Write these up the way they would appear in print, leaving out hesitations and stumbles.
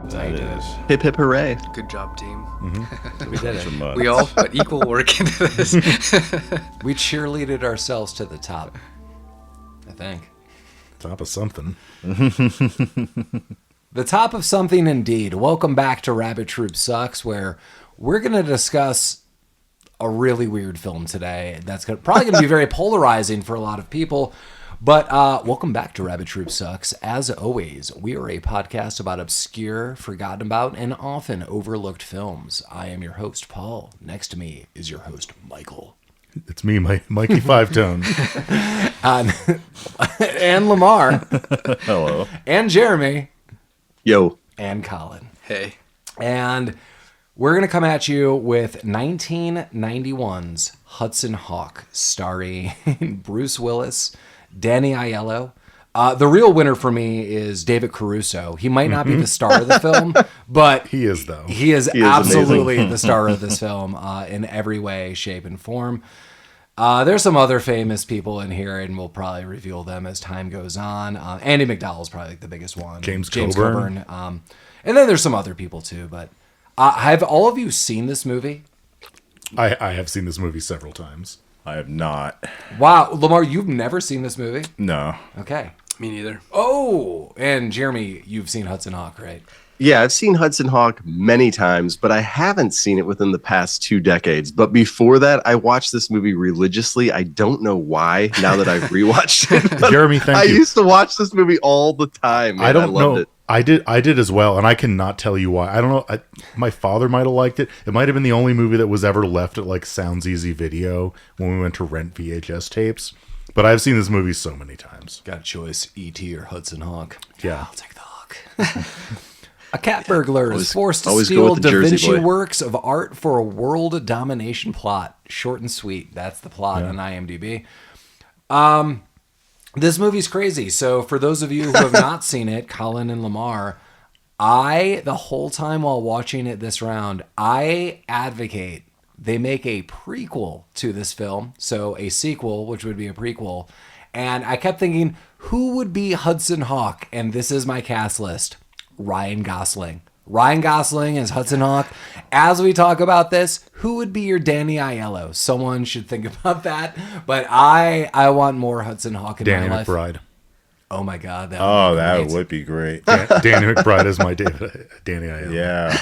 That's how you do it. Hip hip hooray. Good job, team. We did it. We all put equal work into this. We cheerleaded ourselves to the top, I think. Top of something. The top of something indeed. Welcome back to Rabbit Troop Sucks, where we're going to discuss a really weird film today. That's probably going to be very polarizing for a lot of people. But welcome back to Rabbit Troop Sucks. As always, we are a podcast about obscure, forgotten about, and often overlooked films. I am your host, Paul. Next to me is your host, Michael. It's me, Mikey Five Tone. And Lamar. Hello. And Jeremy. Yo. And Collin. Hey. And we're going to come at you with 1991's Hudson Hawk, starring Bruce Willis, Danny Aiello. The real winner for me is David Caruso. He might not be the star of the film, but He is, though. He is absolutely the star of this film in every way, shape, and form. There's some other famous people in here, and we'll probably reveal them as time goes on. Andie MacDowell is probably the biggest one. James Coburn. And then there's some other people too. But have all of you seen this movie? I have seen this movie several times. I have not. Wow, Lamar, you've never seen this movie? No. Okay. Me neither. Oh, and Jeremy, you've seen Hudson Hawk, right? Yeah, I've seen Hudson Hawk many times, but I haven't seen it within the past 2 decades. But before that, I watched this movie religiously. I don't know why, now that I've rewatched it. Jeremy, thank I you. used to watch this movie all the time. Man. I don't loved know. it. I did as well, and I cannot tell you why. I don't know. My father might have liked it. It might have been the only movie that was ever left at like Sounds Easy Video when we went to rent VHS tapes. But I've seen this movie so many times. Got a choice, E.T. or Hudson Hawk. Yeah. I'll take the Hawk. A cat burglar is forced to always go steal with the Da Jersey Vinci boy. works of art for a world domination plot. Short and sweet. That's the plot on IMDb. This movie's crazy. So for those of you who have not seen it, Collin and Lamar, the whole time while watching it this round, I advocate they make a prequel to this film. So a sequel, which would be a prequel. And I kept thinking, who would be Hudson Hawk? And this is my cast list. Ryan Gosling. Ryan Gosling as Hudson Hawk. As we talk about this, who would be your Danny Aiello? Someone should think about that. But I want more Hudson Hawk in Danny my life. McBride. Oh my God. That would be great. Danny McBride is my Danny Aiello. Yeah,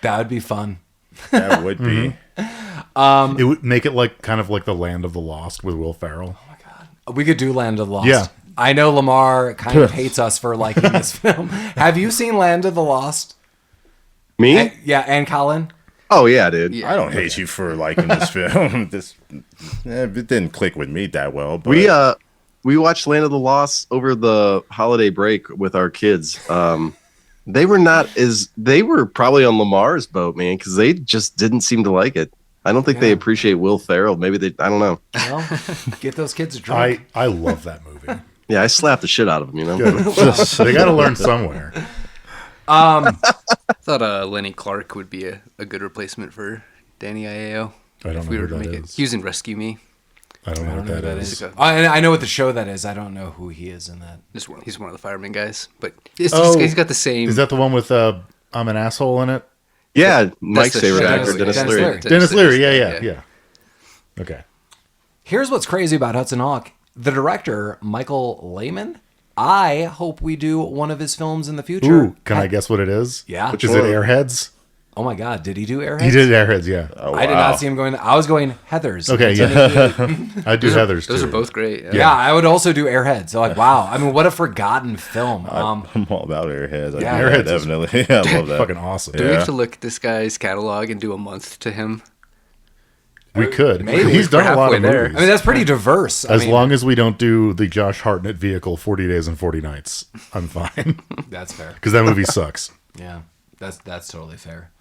That would be fun. that would be. It would make it like kind of like the Land of the Lost with Will Ferrell. We could do Land of the Lost. Yeah. I know Lamar kind of hates us for liking this film. Have you seen Land of the Lost? Me? Yeah, and Collin? Oh, yeah, dude. I don't hate you for liking this film. It didn't click with me that well. But We watched Land of the Lost over the holiday break with our kids. They were probably on Lamar's boat, man, because they just didn't seem to like it. I don't think they appreciate Will Ferrell. Maybe I don't know. Well, get those kids drunk. I love that movie. Yeah, I slapped the shit out of him, you know? They got to learn somewhere. I thought Lenny Clark would be a good replacement for Danny Aiello. I don't if know we who were to that make is. it. He was in Rescue Me. I don't know what that is. I know what the show that is. I don't know who he is in that. He's one of the fireman guys, but he's got the same. Is that the one with I'm an asshole in it? Yeah, Mike's the favorite show. actor, Dennis Dennis Leary. Leary. Dennis Leary. Yeah. Okay. Here's what's crazy about Hudson Hawk. The director, Michael Lehman, I hope we do one of his films in the future. Ooh, can I guess what it is? Yeah. Is it Airheads? Oh my God, did he do Airheads? He did Airheads, yeah. Oh, I did wow. not see him going. I was going Heathers. Okay, yeah. I do Heathers too. Those are both great. Yeah, I would also do Airheads. So like, wow. I mean, what a forgotten film. I'm all about Airheads. Yeah. Airheads is Definitely. I love that. Fucking awesome. Do we have to look at this guy's catalog and do a month to him? We could. Maybe. He's done a lot halfway of there. movies. I mean, that's pretty diverse. As long as we don't do the Josh Hartnett vehicle 40 Days and 40 Nights, I'm fine. that's fair. Because that movie sucks. Yeah, that's totally fair.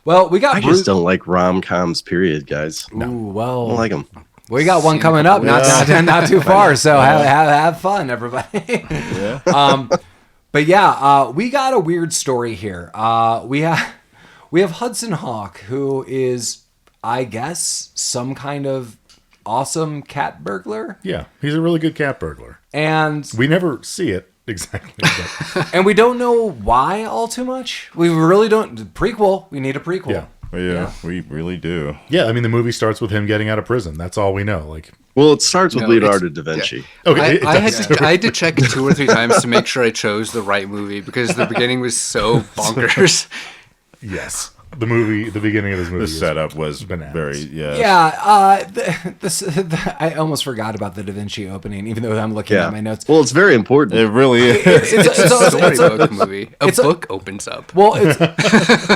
Well, we got I just don't like rom-coms, period, guys. Ooh, well, I don't like them. we got one coming up, not too far. So have fun, everybody. But yeah, we got a weird story here. We have Hudson Hawk, who is, I guess, some kind of awesome cat burglar. Yeah, he's a really good cat burglar. And We never see it. Exactly. And we don't know why all too much. We really don't. Prequel. We need a prequel. Yeah. Yeah, we really do. Yeah, I mean, the movie starts with him getting out of prison. That's all we know. Like, Well, it starts with No, Leonardo da Vinci. okay, I had to check 2 or 3 times to make sure I chose the right movie because the beginning was so bonkers. yes, the beginning of this movie. The is setup was bananas. very, yeah. Yeah. I almost forgot about the Da Vinci opening, even though I'm looking Yeah. at my notes. Well, it's very important. It really is. It's It's a storybook movie. A book opens up. Well, it's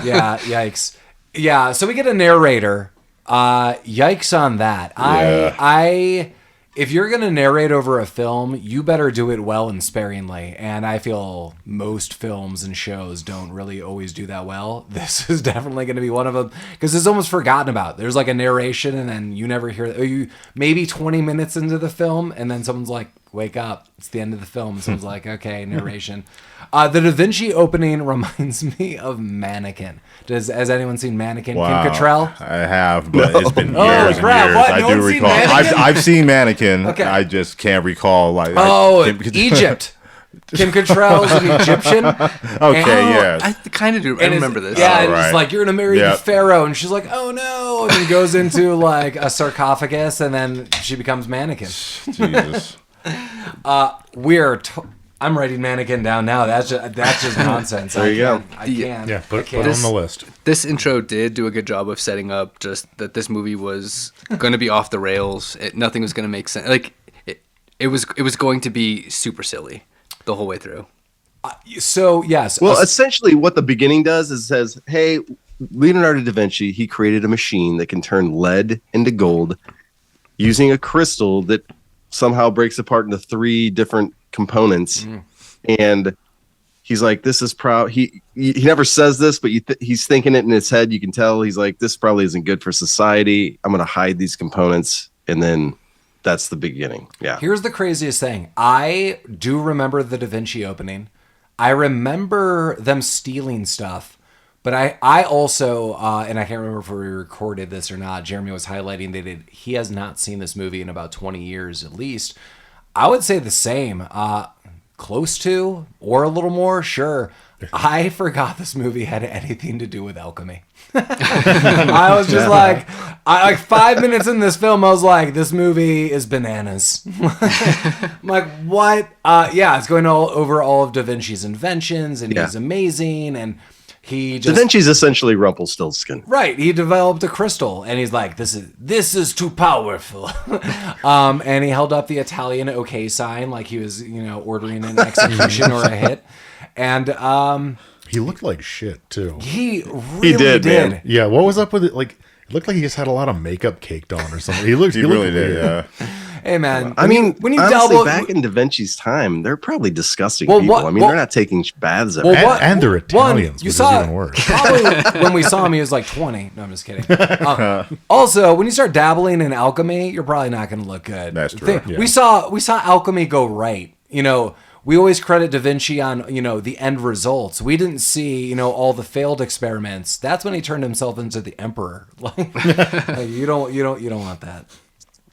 yeah, yikes. Yeah, so we get a narrator. Yikes on that. Yeah. If you're going to narrate over a film, you better do it well and sparingly. And I feel most films and shows don't really always do that well. This is definitely going to be one of them because it's almost forgotten about. There's like a narration and then you never hear you maybe 20 minutes into the film and then someone's like, wake up. It's the end of the film. Someone's like, okay, narration. The Da Vinci opening reminds me of Mannequin. Has anyone seen Mannequin? Wow. Kim Cattrall? I have, but it's been Oh, years and crap, years. what? I No do one's seen recall. Mannequin? I've seen Mannequin. Okay. I just can't recall. Like, Egypt. Kim Cattrall's an Egyptian. Okay, yeah. I kind of do. I And remember it's- this. Yeah, All and it's right. like, you're going to marry the Yep. pharaoh. And she's like, oh no. And then goes into like a sarcophagus and then she becomes Mannequin. Jesus. I'm writing Mannequin down now. That's just nonsense. There you go. I can't. Yeah, put I it can't. on the list. This intro did do a good job of setting up just that this movie was going to be off the rails. Nothing was going to make sense. Like it was going to be super silly the whole way through. So, yes. Well, essentially, what the beginning does is says, "Hey, Leonardo da Vinci, he created a machine that can turn lead into gold using a crystal that somehow breaks apart into 3 different components." And he's like, "This is proud." He never says this, but he's thinking it in his head. You can tell he's like, "This probably isn't good for society. I'm going to hide these components," and then that's the beginning. Yeah. Here's the craziest thing. I do remember the Da Vinci opening. I remember them stealing stuff, but I also, and I can't remember if we recorded this or not, Jeremy was highlighting that he has not seen this movie in about 20 years at least. I would say the same. Close to, or a little more, sure. I forgot this movie had anything to do with alchemy. I was just like 5 minutes in this film, I was like, this movie is bananas. I'm like, what? Yeah, it's going over all of Da Vinci's inventions, and he's amazing, and he Da just... Vinci's essentially Rumpelstiltskin. Right, he developed a crystal, and he's like, "This is too powerful," and he held up the Italian OK sign like he was, ordering an execution or a hit, and He looked like shit too. he really did, did. man. Yeah, what was up with it? Like, it looked like he just had a lot of makeup caked on or something. He He really looked did, weird. yeah. Hey man, I mean, when you honestly, double back in Da Vinci's time, they're probably disgusting Well, people. what- I mean, well- they're not taking baths every Well, day. what- And they're one, Italians, you which is saw even worse. probably when we saw him, he was like 20. No, I'm just kidding. Also, when you start dabbling in alchemy, you're probably not going to look good. That's true, yeah. We saw alchemy go right. We always credit Da Vinci on the end results. We didn't see all the failed experiments. That's when he turned himself into the emperor. Like you don't want that.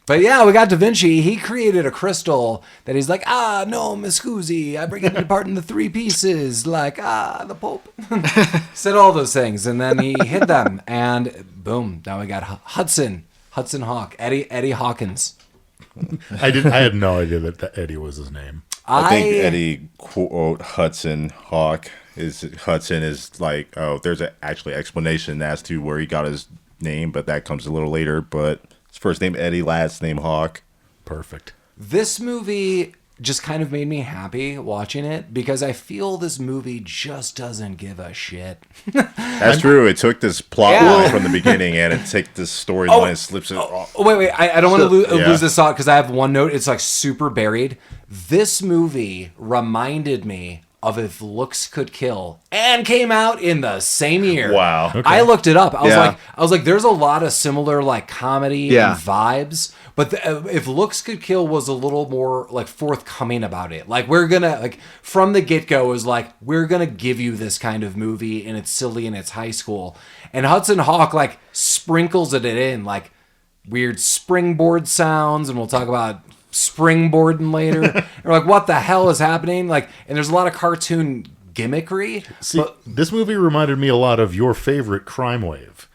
But yeah, we got Da Vinci. He created a crystal that he's like, no, mi scusi, I break it apart into 3 pieces, like, the Pope. Said all those things, and then he hid them, and boom, now we got Hudson Hawk, Eddie Hawkins. I had no idea that Eddie was his name. I think Eddie quote Hudson Hawk Hudson is like, there's actually explanation as to where he got his name, but that comes a little later. But his first name Eddie, last name Hawk. Perfect. This movie just kind of made me happy watching it because I feel this movie just doesn't give a shit. That's true. It took this plot line from the beginning and it takes this storyline and slips it off. Oh, wait. I don't want to Yeah. lose this thought because I have one note. It's like super buried. This movie reminded me of If Looks Could Kill and came out in the same year. Wow. Okay. I looked it up. I Yeah. was like, there's a lot of similar like comedy and vibes, but If Looks Could Kill was a little more like forthcoming about it. Like we're gonna like from the get-go is like, we're gonna give you this kind of movie and it's silly and it's high school. And Hudson Hawk like sprinkles it in like weird springboard sounds, and we'll talk about springboarding later. You're like, what the hell is happening? Like, and there's a lot of cartoon gimmickry. See, this movie reminded me a lot of your favorite Crime Wave.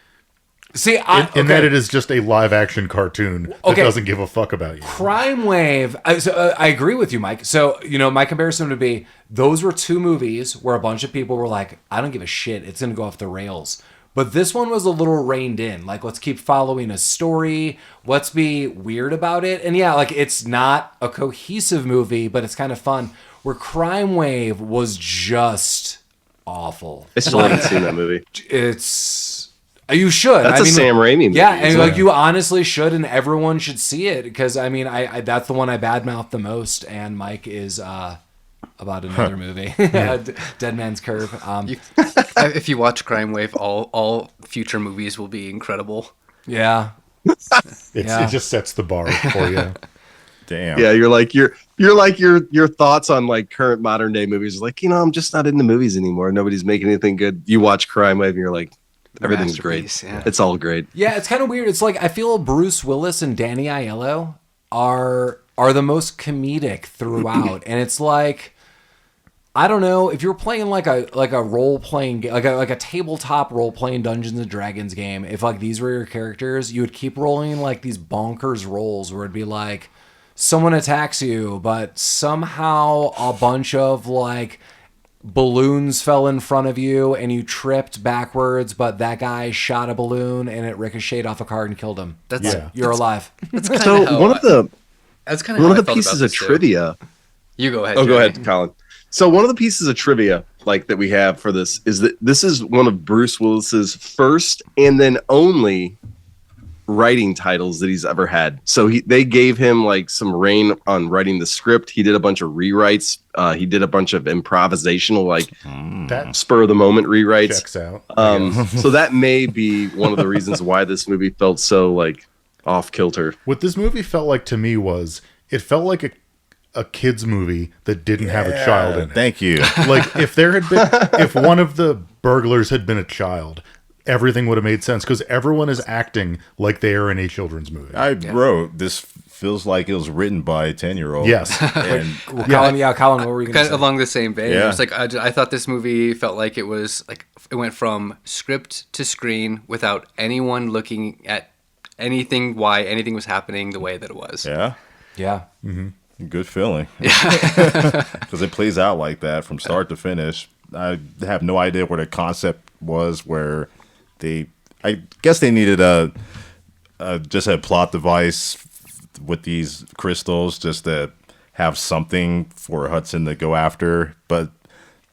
See, in that it is just a live-action cartoon that doesn't give a fuck about you. Crime Wave, I agree with you, Mike. So, my comparison would be, those were two movies where a bunch of people were like, I don't give a shit, it's going to go off the rails. But this one was a little reined in. Like, let's keep following a story. Let's be weird about it. And yeah, like, it's not a cohesive movie, but it's kind of fun. Where Crime Wave was just awful. I still haven't seen that movie. You should. That's a Sam Raimi movie. Yeah, and like you honestly should, and everyone should see it, because I that's the one I badmouthed the most, and Mike is about another movie, Dead Man's Curve. If you watch Crime Wave, all future movies will be incredible. Yeah, It just sets the bar for you. Damn. Yeah, you're like your thoughts on like current modern day movies. Like, I'm just not into movies anymore. Nobody's making anything good. You watch Crime Wave, and you're like, everything's great. Yeah. It's all great. Yeah, it's kind of weird. It's like I feel Bruce Willis and Danny Aiello are the most comedic throughout, and it's like, I don't know, if you're playing like a role playing like a tabletop role playing Dungeons and Dragons game, if like these were your characters, you would keep rolling like these bonkers rolls where it'd be like someone attacks you, but somehow a bunch of like balloons fell in front of you and you tripped backwards, but that guy shot a balloon and it ricocheted off a car and killed him. You're alive. So one of the pieces of trivia. You go ahead. Oh, Jerry. go ahead, Collin. So one of the pieces of trivia like that we have for this is that this is one of Bruce Willis's first and then only writing titles that he's ever had. So they gave him like some reign on writing the script. He did a bunch of rewrites. He did a bunch of improvisational, like That spur of the moment rewrites. checks out. So that may be one of the reasons why this movie felt so like off kilter. What this movie felt like to me was, it felt like a kid's movie that didn't have a child in it. Thank you. Like if one of the burglars had been a child, everything would have made sense, because everyone is acting like they are in a children's movie. I wrote, this feels like it was written by a 10-year-old. Yes. And Colin, what were you going to Kind say? of along the same vein. Yeah. It's like I thought this movie felt like it was like it went from script to screen without anyone looking at anything, why anything was happening the way that it was. yeah, Yeah. good feeling. Because it plays out like that from start to finish. I have no idea where the concept was, where I guess they needed just a plot device with these crystals just to have something for Hudson to go after. But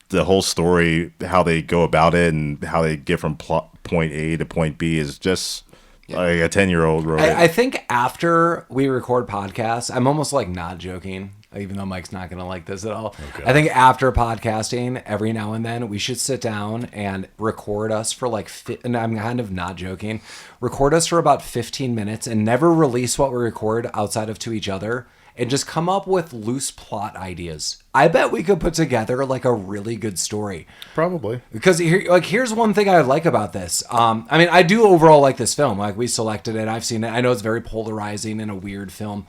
the whole story, how they go about it and how they get from point A to point B is just like a 10-year-old wrote it. I think after we record podcasts, I'm almost like not joking, even though Mike's not going to like this at all. Okay. I think after podcasting, every now and then, we should sit down and record us for like, and I'm kind of not joking, record us for about 15 minutes and never release what we record outside of to each other, and just come up with loose plot ideas. I bet we could put together like a really good story. Probably. Because here's one thing I like about this. I do overall like this film. Like, we selected it. I've seen it. I know it's very polarizing and a weird film.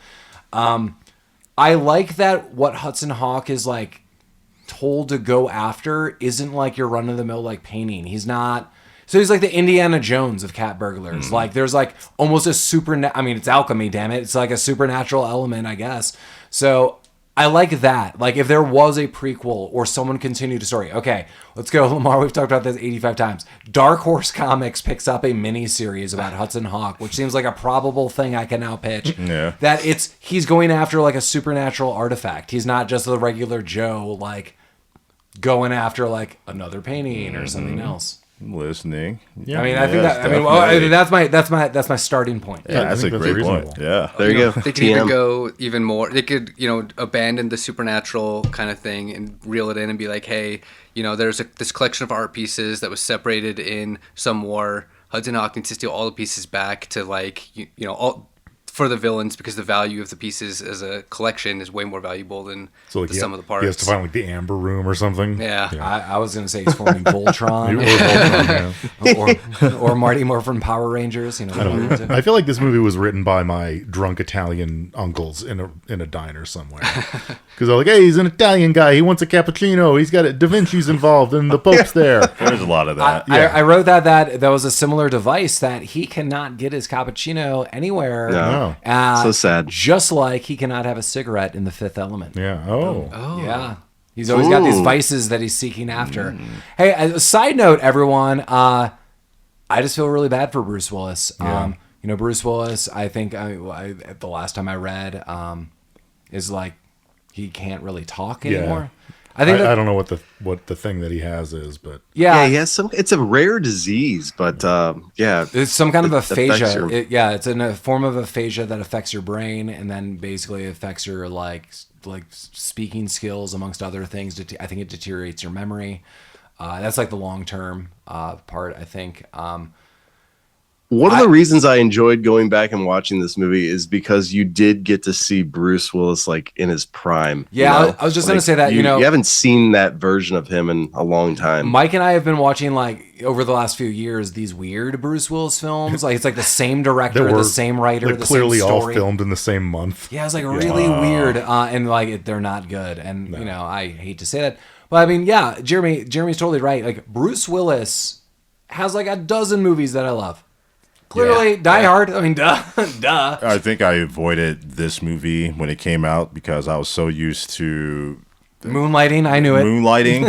I like that what Hudson Hawk is like told to go after isn't like your run of the mill like painting. He's not. So he's like the Indiana Jones of cat burglars. Like, there's like almost a it's alchemy, damn it. It's like a supernatural element, I guess. So I like that. Like, if there was a prequel or someone continued a story. Okay, let's go, Lamar. We've talked about this 85 times. Dark Horse Comics picks up a mini-series about Hudson Hawk, which seems like a probable thing I can now pitch. Yeah. That he's going after like a supernatural artifact. He's not just the regular Joe, like going after like another painting or something else. Listening. Yeah. I mean, I think Yes, that. definitely. That's my starting point. Yeah, that's a think great that's point. reasonable. Yeah. There you go. They could even go even more. They could, abandon the supernatural kind of thing and reel it in and be like, hey, there's this collection of art pieces that was separated in some war. Hudson Hawk needs to steal all the pieces back to, like, for the villains because the value of the pieces as a collection is way more valuable than So like the sum of the parts. he has to find like the amber room or something. Yeah. I was going to say he's forming Voltron. Or Voltron, yeah. or Marty Morphin Power Rangers. You know, I don't know. I feel like this movie was written by my drunk Italian uncles in a diner somewhere. Because they're like, hey, he's an Italian guy. He wants a cappuccino. He's got Da Vinci's involved, and the Pope's there. There's a lot of that. I wrote that was a similar device that he cannot get his cappuccino anywhere. No. Uh, So sad. Just like he cannot have a cigarette in The Fifth Element. Yeah. Oh. Yeah. He's always got these vices that he's seeking after. Hey, a side note, everyone. I just feel really bad for Bruce Willis. Yeah. Bruce Willis, I think the last time I read, is like he can't really talk anymore. I think I don't know what the thing that he has is, but yeah, he has it's a rare disease, but yeah. it's some kind of affects aphasia. your- It's a form of aphasia that affects your brain and then basically affects your like speaking skills amongst other things. I think it deteriorates your memory. That's like the long term part, I think. One of the reasons I enjoyed going back and watching this movie is because you did get to see Bruce Willis like in his prime. Yeah, you know? I was just gonna say that, you you haven't seen that version of him in a long time. Mike and I have been watching like over the last few years these weird Bruce Willis films. Like it's like the same director, that were the same writer, like the clearly same all story. filmed in the same month. Yeah, it's like really weird, and like they're not good. And I hate to say that, but I mean, yeah, Jeremy's totally right. Like Bruce Willis has like a dozen movies that I love. Clearly, Die Hard. I mean, duh. I think I avoided this movie when it came out because I was so used to Moonlighting. I knew it. Moonlighting.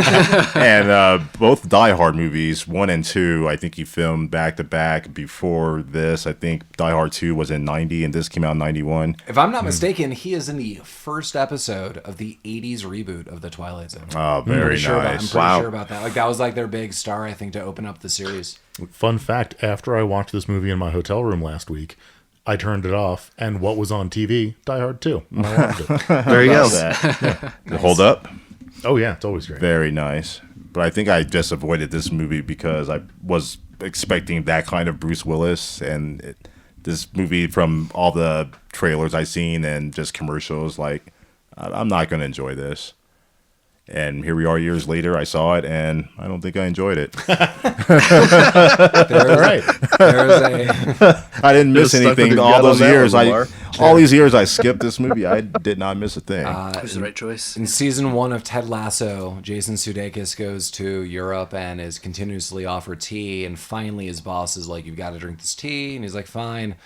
And both Die Hard movies, 1 and 2, I think he filmed back to back before this. I think Die Hard 2 was in 90 and this came out in 91. If I'm not mistaken, he is in the first episode of the 80s reboot of The Twilight Zone. Oh, very I'm nice. pretty sure about that. Like that was like their big star, I think, to open up the series. Fun fact, after I watched this movie in my hotel room last week, I turned it off, and what was on TV? Die Hard 2. And I watched it. There you go. Nice. Hold up. Oh, yeah, it's always great. Very nice. But I think I just avoided this movie because I was expecting that kind of Bruce Willis. And this movie, from all the trailers I've seen and just commercials, like, I'm not going to enjoy this. And here we are years later, I saw it, and I don't think I enjoyed it. I didn't miss You're stuck with anything your all gut those on that years. one, Lamar. All these years I skipped this movie. I did not miss a thing. It was the right choice. In season 1 of Ted Lasso, Jason Sudeikis goes to Europe and is continuously offered tea, and finally his boss is like, "You've got to drink this tea," and he's like, "Fine."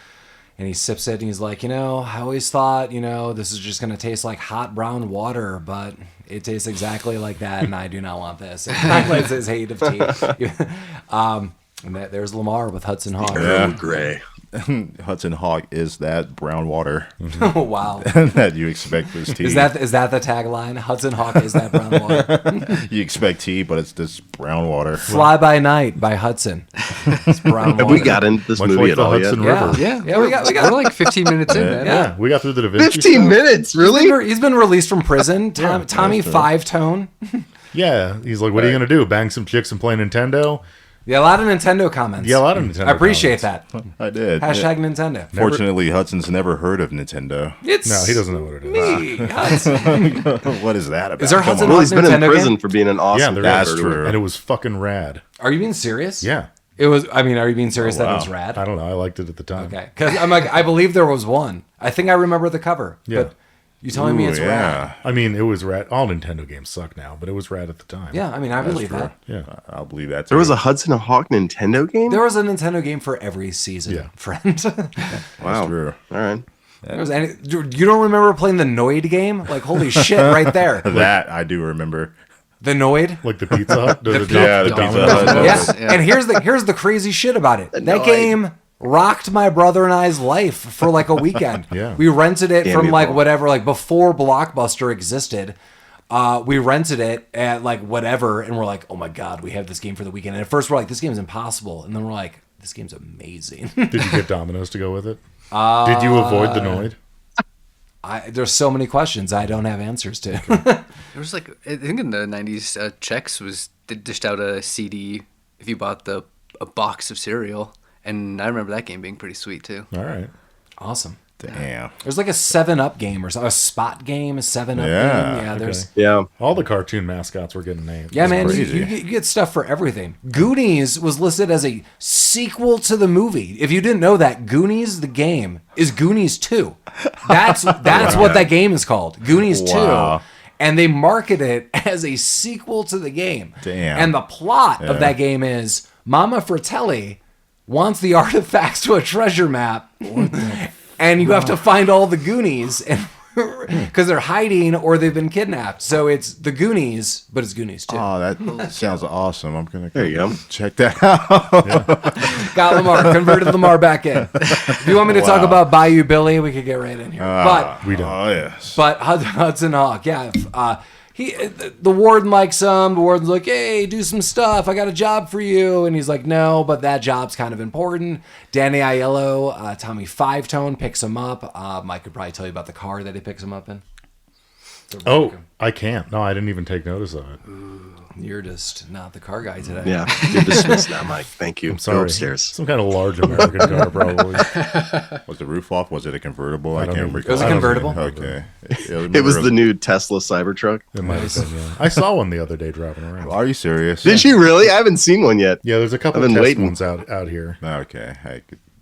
And he sips it, and he's like, I always thought, this is just going to taste like hot brown water, but it tastes exactly like that, and I do not want this. And he highlights his hate of tea. And there's Lamar with Hudson Hawk. Earl Grey. Hudson Hawk is that brown water Oh, wow. that you expect for this tea. Is that the tagline? Hudson Hawk is that brown water. You expect tea, but it's this brown water. Fly by Night by Hudson. It's brown water. Have we got into this Much movie like at the all Hudson yet? River. Yeah, we got We're like 15 minutes in, man. Yeah, we got through the Da Vinci 15 stuff. minutes, really? He's been released from prison. Tommy Five Tone. Yeah, he's like, what are you going to do? Bang some chicks and play Nintendo? Yeah, a lot of Nintendo comments. Yeah, a lot of Nintendo I appreciate comments. that. I did. Hashtag Nintendo. Fortunately, Hudson's never heard of Nintendo. It's No, he doesn't know what it is. me. Hudson. What is that about? Is there Come Hudson on. Well, he's been in Nintendo prison game? for being an awesome there That's convert. true. And it was fucking rad. Are you being serious? Yeah. It was. I mean, are you being serious that it was wow. rad? I don't know. I liked it at the time. Okay, because I'm like, I believe there was one. I think I remember the cover. Yeah. But you telling me Ooh, it's rad? yeah. I mean, it was rad. All Nintendo games suck now, but it was rad at the time. Yeah, I mean, I believe true. that. Yeah. I'll believe that. There was too. a Hudson Hawk Nintendo game? There was a Nintendo game for every season, Yeah. friend. Wow. true. All right. There was any, you don't remember playing the Noid game? Like, holy shit, right there. That I do remember. The Noid? Like the Pizza Hut? The Yeah, the Pizza Domino's Hut. one? Yeah. Yeah. And here's the crazy shit about it. That Noid. game rocked my brother and I's life for like a weekend. Yeah. We rented it Damn from you, like Paul. whatever, like before Blockbuster existed. We rented it at like whatever, and we're like, oh my god, we have this game for the weekend. And at first we're like, this game's impossible, and then we're like, this game's amazing. Did you get Domino's to go with it? Did you avoid the Noid? There's so many questions I don't have answers to. There was like, I think in the 90s, Chex they dished out a CD if you bought a box of cereal. And I remember that game being pretty sweet too. All right. Awesome. Damn. There's like a 7-Up game or a spot game, a 7-Up Yeah, game. Yeah, there's. Yeah. All the cartoon mascots were getting named. Yeah, It's man, crazy. you get stuff for everything. Goonies was listed as a sequel to the movie. If you didn't know that, Goonies the game is Goonies 2. That's what that game is called, Goonies 2. Wow. And they market it as a sequel to the game. Damn. And the plot of that game is Mama Fratelli wants the artifacts to a treasure map. And you have to find all the Goonies because they're hiding or they've been kidnapped. So it's the Goonies, but it's Goonies too. Oh, that sounds awesome. I'm gonna There you go. check that out. Got Lamar, converted Lamar back in. If you want me to talk about Bayou Billy, we could get right in here. We don't. Oh yes. But Hudson Hawk, yeah. The warden likes him. The warden's like, hey, do some stuff. I got a job for you. And he's like, no, but that job's kind of important. Danny Aiello, Tommy Five Tone picks him up. Mike could probably tell you about the car that he picks him up in. Oh, I can't. No, I didn't even take notice of it. You're just not the car guy today. Yeah. You're dismissed now, Mike. Thank you. I'm sorry. Go upstairs. Some kind of large American car, probably. Was the roof off? Was it a convertible? I don't can't even- recall. It was a convertible. Okay. It was the new Tesla Cybertruck. It might have been, yeah. I saw one the other day driving around. Are you serious? Did you really? I haven't seen one yet. Yeah, there's a couple I've of been test waiting. ones out here. Okay.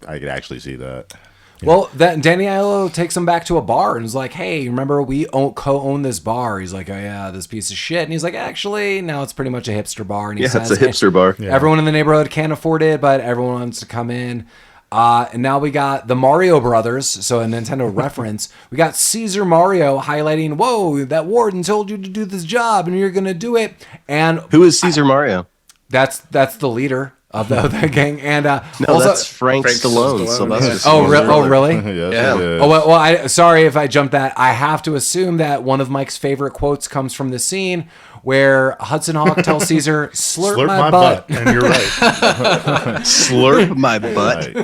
I could actually see that. Well, that Danny Aiello takes him back to a bar and is like, hey, remember we co-own this bar? He's like, oh, yeah, this piece of shit. And he's like, actually, now it's pretty much a hipster bar. And he Yeah, says, it's a hipster bar. Yeah. Everyone in the neighborhood can't afford it, but everyone wants to come in. And now we got the Mario Brothers, so a Nintendo reference. We got Caesar Mario highlighting, whoa, that warden told you to do this job, and you're going to do it. And Who is Caesar Mario? that's the leader of the gang. And No, also, that's Frank Stallone. Sylvester oh, Stallone. really? Yes, Yeah. it is. Oh, well, sorry if I jumped that. I have to assume that one of Mike's favorite quotes comes from the scene where Hudson Hawk tells Caesar, slurp my butt. And you're right. Slurp my butt.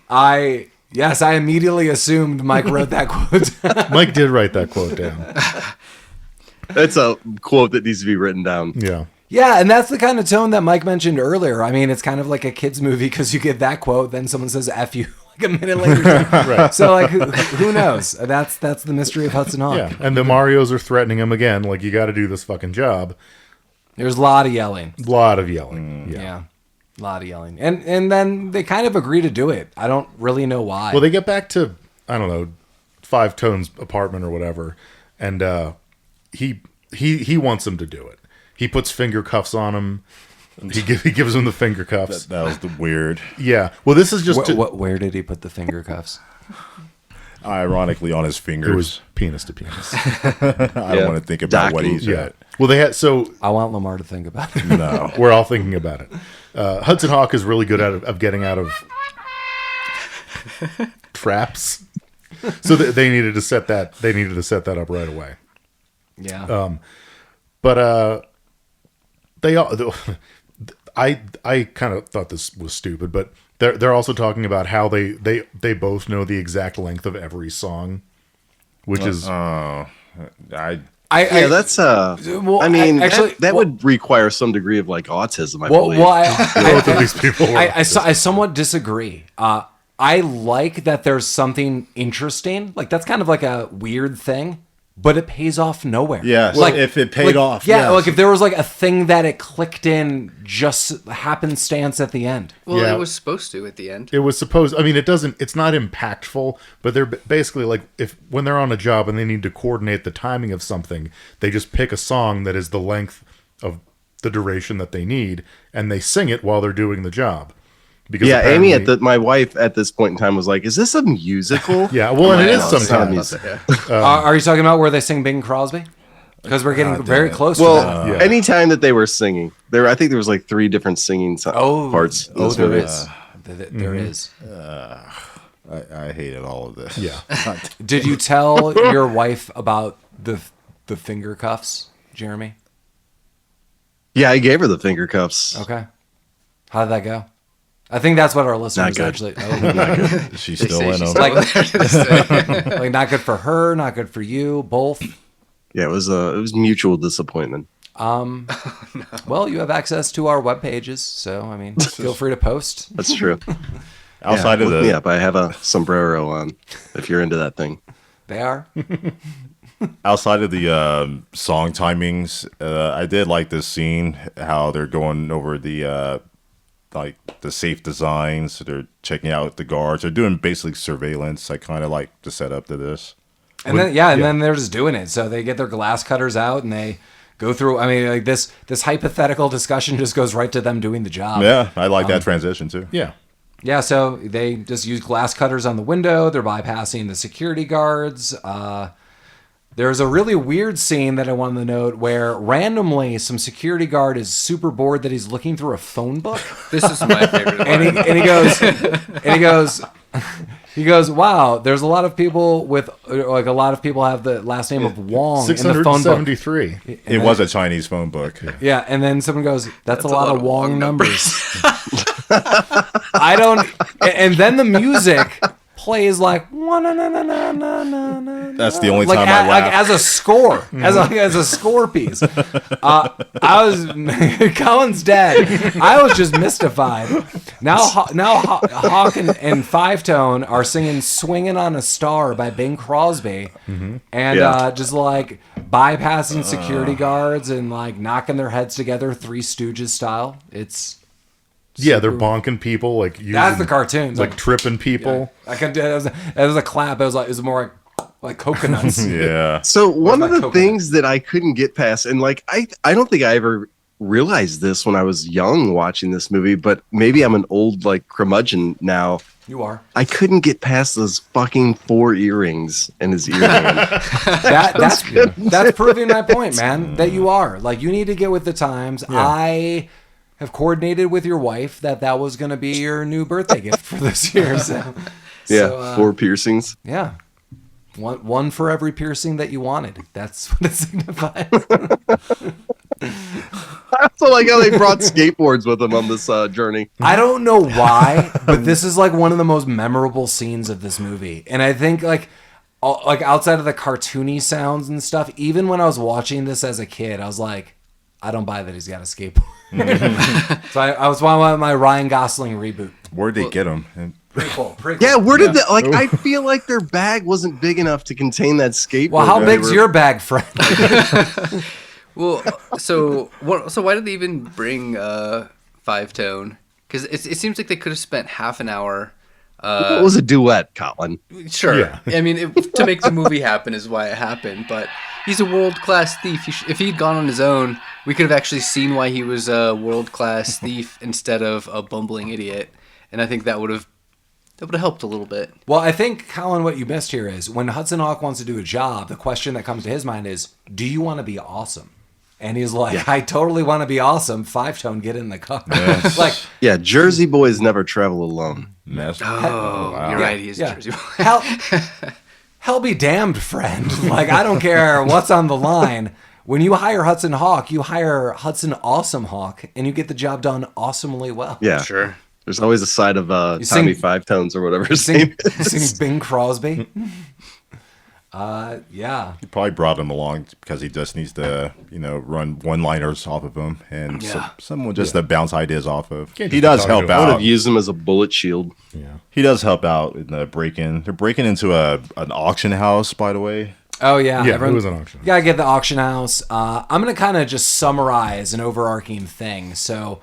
I immediately assumed Mike wrote that quote. Mike did write that quote down. That's a quote that needs to be written down. Yeah. Yeah, and that's the kind of tone that Mike mentioned earlier. I mean, it's kind of like a kid's movie because you get that quote, then someone says F you like a minute later. Right. So, like, who knows? That's the mystery of Hudson Hawk. Yeah. And the Marios are threatening him again, like, you got to do this fucking job. There's a lot of yelling. A lot of yelling. Yeah. A lot of yelling. And then they kind of agree to do it. I don't really know why. Well, they get back to, I don't know, Five Tone's apartment or whatever, and he wants him to do it. He puts finger cuffs on him. He gives him the finger cuffs. That was the weird. Yeah. Well, this is just where did he put the finger cuffs? Ironically, on his fingers. it was penis to penis. I don't want to think about what he Docking. Yeah. said. Well, they had so I want Lamar to think about it. No. we're all thinking about it. Hudson Hawk is really good at getting out of traps. So they needed to set that. They needed to set that up right away. Yeah. But they all. I kind of thought this was stupid, but they're also talking about how they both know the exact length of every song, which is I Yeah, that's well, I mean, actually, that would require some degree of like autism. I well, believe. well, both of these people. Were I somewhat disagree. I like that there's something interesting. Like that's kind of like a weird thing, but it pays off nowhere. Yes, like if it paid off, Yeah, yes. like if there was like a thing that it clicked in just happenstance at the end. Well, Yeah. it was supposed to at the end. It was supposed. I mean, it's not impactful, but they're basically like when they're on a job and they need to coordinate the timing of something, they just pick a song that is the length of the duration that they need, and they sing it while they're doing the job. Because yeah, Amy apparently- my wife at this point in time was like, "Is this a musical?" Yeah, well, and it is no, it's not sometimes. music. Are you talking about where they sing Bing Crosby? Because we're getting very close to Well, that. Yeah. anytime that they were singing, I think there was like 3 different singing parts. in this there movie. is. There is. I hated all of this. Yeah. Did you tell your wife about the finger cuffs, Jeremy? Yeah, I gave her the finger cuffs. Okay. How did that go? I think that's what our listeners good. actually. Oh, She's They still say in she's them. still like not good for her, not good for you, both. Yeah, it was mutual disappointment. Well, you have access to our web pages, so I mean, feel free to post. That's true. Outside of look me the up. I have a sombrero on. If you're into that thing. They are. outside of the song timings, I did like this scene. How they're going over the like the safe designs. They're checking out the guards. They're doing basically surveillance. I kind of like the setup to this. And then they're just doing it. So they get their glass cutters out and they go through. I mean, like this hypothetical discussion just goes right to them doing the job. Yeah, I like that transition too. Yeah. Yeah, so they just use glass cutters on the window. They're bypassing the security guards. There's a really weird scene that I wanted to note where randomly some security guard is super bored that he's looking through a phone book. This is my favorite part. He goes, wow, there's a lot of people with, like, a lot of people have the last name of Wong in the phone book. 673. It was a Chinese phone book. Yeah, and then someone goes, that's a lot of Wong numbers. I don't, and then the music plays like, That's the only like, time I laughed. like as a score, as a score piece. Collin's dead. I was just mystified. Now Hawk and Five Tone are singing "Swinging on a Star" by Bing Crosby, and just like bypassing security guards and like knocking their heads together, Three Stooges style. It's Yeah, they're bonking people, like that's the cartoon, like tripping people. I could. It was a clap. It was more like coconuts. Yeah. So one of the coconut? things that I couldn't get past, and like I don't think I ever realized this when I was young watching this movie, but maybe I'm an old like curmudgeon now. You are. I couldn't get past those fucking 4 earrings in his ear. That's proving my point, man. That you are. Like, you need to get with the times. Yeah. I have coordinated with your wife that was going to be your new birthday gift for this year. So, Yeah, 4 piercings. Yeah. One for every piercing that you wanted. That's what it signifies. I also like how they brought skateboards with them on this journey. I don't know why, but this is like one of the most memorable scenes of this movie. And I think like outside of the cartoony sounds and stuff, even when I was watching this as a kid, I was like, I don't buy that he's got a skateboard. So I was watching my Ryan Gosling reboot. Where'd they get them? Pretty cool. Yeah, where did that? Like, I feel like their bag wasn't big enough to contain that skateboard. Well, how big's your bag, friend? Well, so why did they even bring Five Tone? Because it seems like they could have spent half an hour. It was a duet, Collin. Sure. Yeah. I mean, to make the movie happen is why it happened. But he's a world-class thief. If he'd gone on his own, we could have actually seen why he was a world-class thief instead of a bumbling idiot. And I think that would have helped a little bit. Well, I think, Collin, what you missed here is when Hudson Hawk wants to do a job, the question that comes to his mind is, do you want to be awesome? And he's like, I totally want to be awesome. Five Tone, get in the car. Yes. Like, Yeah, Jersey boys never travel alone. Master. Oh, you're right. He's a Jersey boy. hell be damned, friend. Like, I don't care what's on the line. When you hire Hudson Hawk, you hire Hudson Awesome Hawk, and you get the job done awesomely well. Yeah, Sure. There's always a side of Tommy sing- Five Tones or whatever his name Sing is. Bing Crosby. Yeah. He probably brought him along because he just needs to, run one-liners off of him and someone just to bounce ideas off of. Can't He just does be talking help to him. I would have out. used him as a bullet shield. Yeah. He does help out in the break-in. They're breaking into an auction house, by the way. Oh, yeah. Yeah, it was an auction house. You gotta get the auction house. I'm gonna kind of just summarize an overarching thing. So,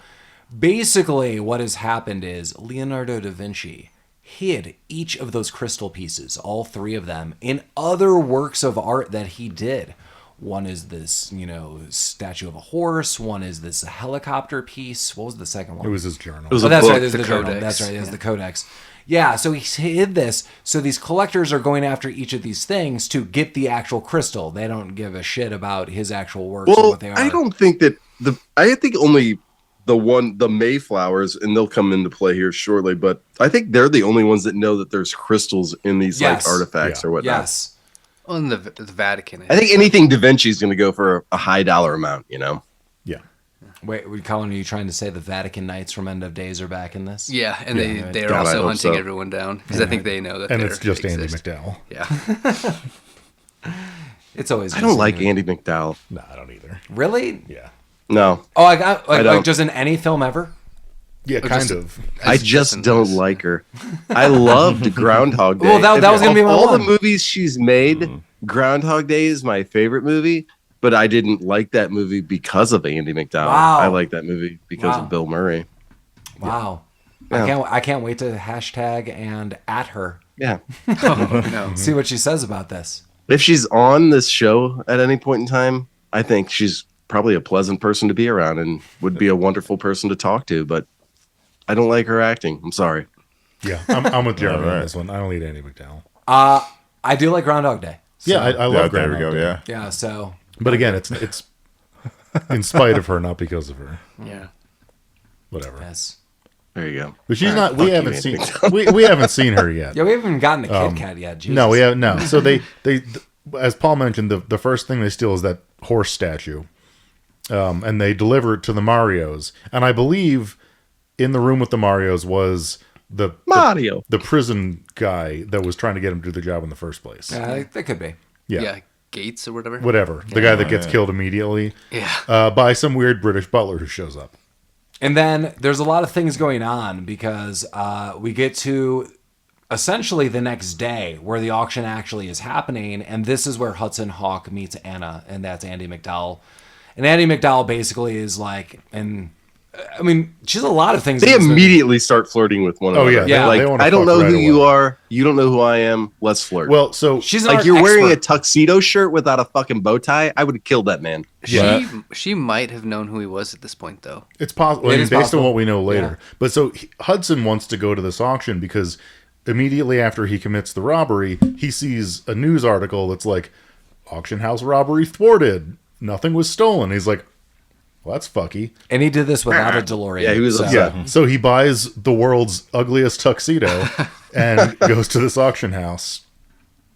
basically, what has happened is Leonardo da Vinci hid each of those crystal pieces, all 3 of them, in other works of art that he did. One is this, statue of a horse. One is this helicopter piece. What was the second one? It was his journal. It was Oh, a that's book. right. There's the, The journal. codex. That's right. There's the codex. Yeah. So he hid this. So these collectors are going after each of these things to get the actual crystal. They don't give a shit about his actual works or Well, what they are. I don't think that I think only the Mayflowers, and they'll come into play here shortly, but I think they're the only ones that know that there's crystals in these Yes. like artifacts Yeah. or whatnot. Yes. Well, in the Vatican. I think anything Da Vinci's going to go for a high dollar amount, Yeah. Wait, Colin, are you trying to say the Vatican Knights from End of Days are back in this? Yeah, and Yeah. they are God, I also hope hunting so. everyone down because I think they know that And they it's just Andie exist. MacDowell. Yeah. It's always. I don't like Andie MacDowell. No, I don't either. Really? Yeah. No. Oh, I like don't. just in any film ever? Yeah, Or kind just- of. I just don't like her. I loved Groundhog Day. Well, that was gonna be my all one. the movies she's made. Groundhog Day is my favorite movie, but I didn't like that movie because of Andie MacDowell. Wow. I like that movie because Wow. of Bill Murray. Wow. Yeah. I can't wait to hashtag and at her. Yeah. Oh, no. See what she says about this. If she's on this show at any point in time, I think she's probably a pleasant person to be around and would be a wonderful person to talk to, but I don't like her acting. I'm sorry. Yeah, I'm with Jeremy on Alright. this one. I don't need Andie MacDowell. I do like Groundhog Day. So, Yeah, I love There we Groundhog go. Day. Yeah. yeah. So But again, it's in spite of her, not because of her. Yeah. Whatever. yes. There you go. But she's All not. right, We fuck haven't you, seen. Andie. We haven't seen her yet. Yeah, we haven't even gotten a Kit Kat yet. Jesus. No, we haven't. No. So they as Paul mentioned, the first thing they steal is that horse statue, and they deliver it to the Marios. And I believe in the room with the Marios was the Mario. the prison guy that was trying to get him to do the job in the first place. That could be. Yeah. Gates or whatever. Whatever. The guy that gets killed immediately Yeah. by some weird British butler who shows up. And then there's a lot of things going on because we get to essentially the next day where the auction actually is happening. And this is where Hudson Hawk meets Anna, and that's Andie MacDowell. And Andie MacDowell basically is like, and I mean, she's a lot of things. They in this movie. immediately start flirting with one Oh, another. yeah, they Like, wanna I don't fuck know right who you away. are. You don't know who I am. Let's flirt. Well, so She's an like you're art wearing a expert. tuxedo shirt without a fucking bow tie. I would have killed that man. She might have known who he was at this point, though. it's possible. It I mean, is based possible. on what we know later. Yeah. But so Hudson wants to go to this auction because immediately after he commits the robbery, he sees a news article that's like, auction house robbery thwarted. Nothing was stolen. He's like, well, that's fucky. And he did this without a DeLorean. Yeah, he was upset. Yeah. So he buys the world's ugliest tuxedo and goes to this auction house.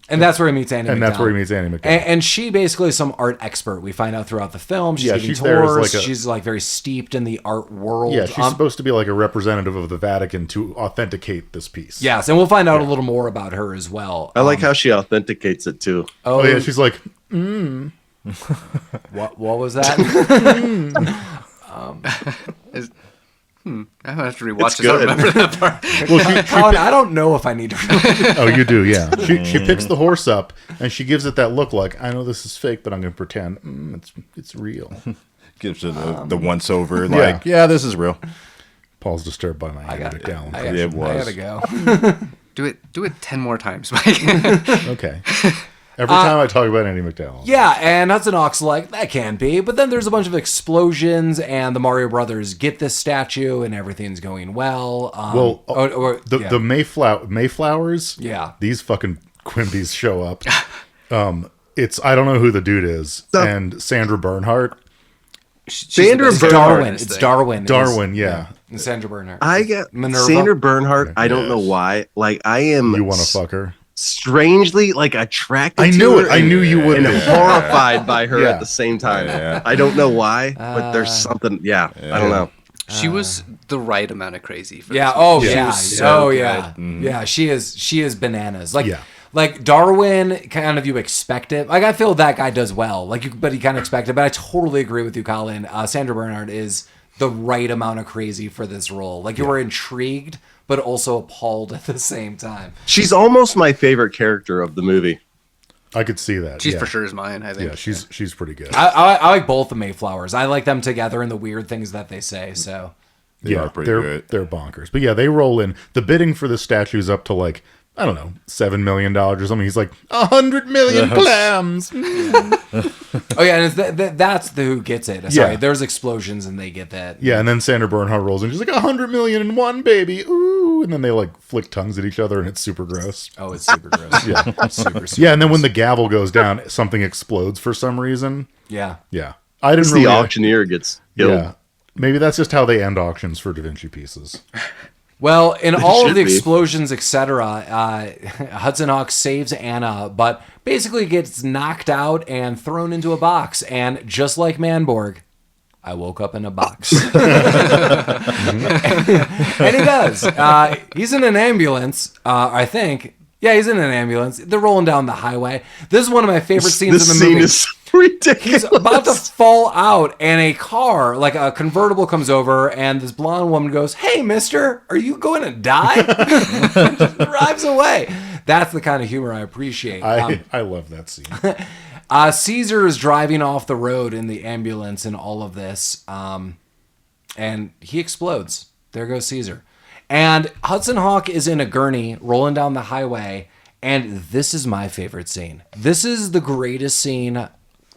And that's where he meets Andie And MacDowell. that's where he meets Andie MacDowell. And she basically is some art expert. We find out throughout the film. She's Yeah, giving she's there as tours. like a- She's like very steeped in the art world. Yeah, she's supposed to be like a representative of the Vatican to authenticate this piece. Yes, and we'll find out a little more about her as well. I like how she authenticates it too. Oh, yeah, she's like, what was that? I have to rewatch It's this. I don't good. remember that part. Colin, I don't know if I need to. oh, you do, yeah. She picks the horse up and she gives it that look like, I know this is fake, but I'm going to pretend it's real. Gives her the once over. Like, yeah, this is real. Paul's disturbed by my I got Andie MacDowell. I It was. gotta go. Do it 10 more times, Mike. Okay. Every time I talk about Andie MacDowell. Yeah, and Hudson Hawk's like, that can't be. But then there's a bunch of explosions, and the Mario Brothers get this statue, and everything's going well. The Mayflowers, Yeah. these fucking Quimbies show up. I don't know who the dude is. And Sandra Bernhard. Sandra It's Bernhard. Darwin. It's Darwin. Darwin, yeah. And Sandra Bernhard. I get Minerva. Sandra Bernhard. I don't Yes. know why. Like I am. You want to fuck her? Strangely like attracted. I to knew her it. I knew you would and be. horrified by her Yeah. at the same time. Yeah. I don't know why, but there's something. Yeah, I don't know. She was the right amount of crazy for Yeah. this Oh movie. She yeah. was so Oh good. yeah. Yeah. She is bananas. Like Yeah. like Darwin, kind of you expect it. Like I feel that guy does well. Like but you kind of expect it. But I totally agree with you, Colin. Sandra Bernhard is the right amount of crazy for this role. Like you were intrigued, but also appalled at the same time. She's almost my favorite character of the movie. I could see that. She's yeah. for sure is mine, I think. Yeah, she's pretty good. I like both the Mayflowers. I like them together and the weird things that they say. So They are pretty they're good. they're bonkers. But yeah, they roll in. The bidding for the statue's up to like, I don't know, $7 million or something. He's like, 100 million clams. oh yeah, and it's that's the who gets it. Sorry, Yeah. there's explosions and they get that. Yeah, and then Sandra Bernhard rolls in. She's like, 100 million in one, baby. Ooh. And then they like flick tongues at each other and it's super gross. Oh, it's super gross. Yeah, super. Yeah, and then when the gavel goes down, something explodes for some reason. Yeah. Yeah. I didn't It's really. the auctioneer gets killed. Yeah. Maybe that's just how they end auctions for Da Vinci pieces. Well, in all of should the be. explosions, etc., Hudson Hawk saves Anna, but basically gets knocked out and thrown into a box. And just like Manborg, I woke up in a box. And he does. He's in an ambulance, I think. Yeah, he's in an ambulance. They're rolling down the highway. This is one of my favorite scenes This in the scene movie. is ridiculous. He's about to fall out, and a car, like a convertible, comes over, and this blonde woman goes, "Hey, mister, are you going to die?" And just drives away. That's the kind of humor I appreciate. I love that scene. Caesar is driving off the road in the ambulance in all of this, and he explodes. There goes Caesar. And Hudson Hawk is in a gurney rolling down the highway, and this is my favorite scene. This is the greatest scene,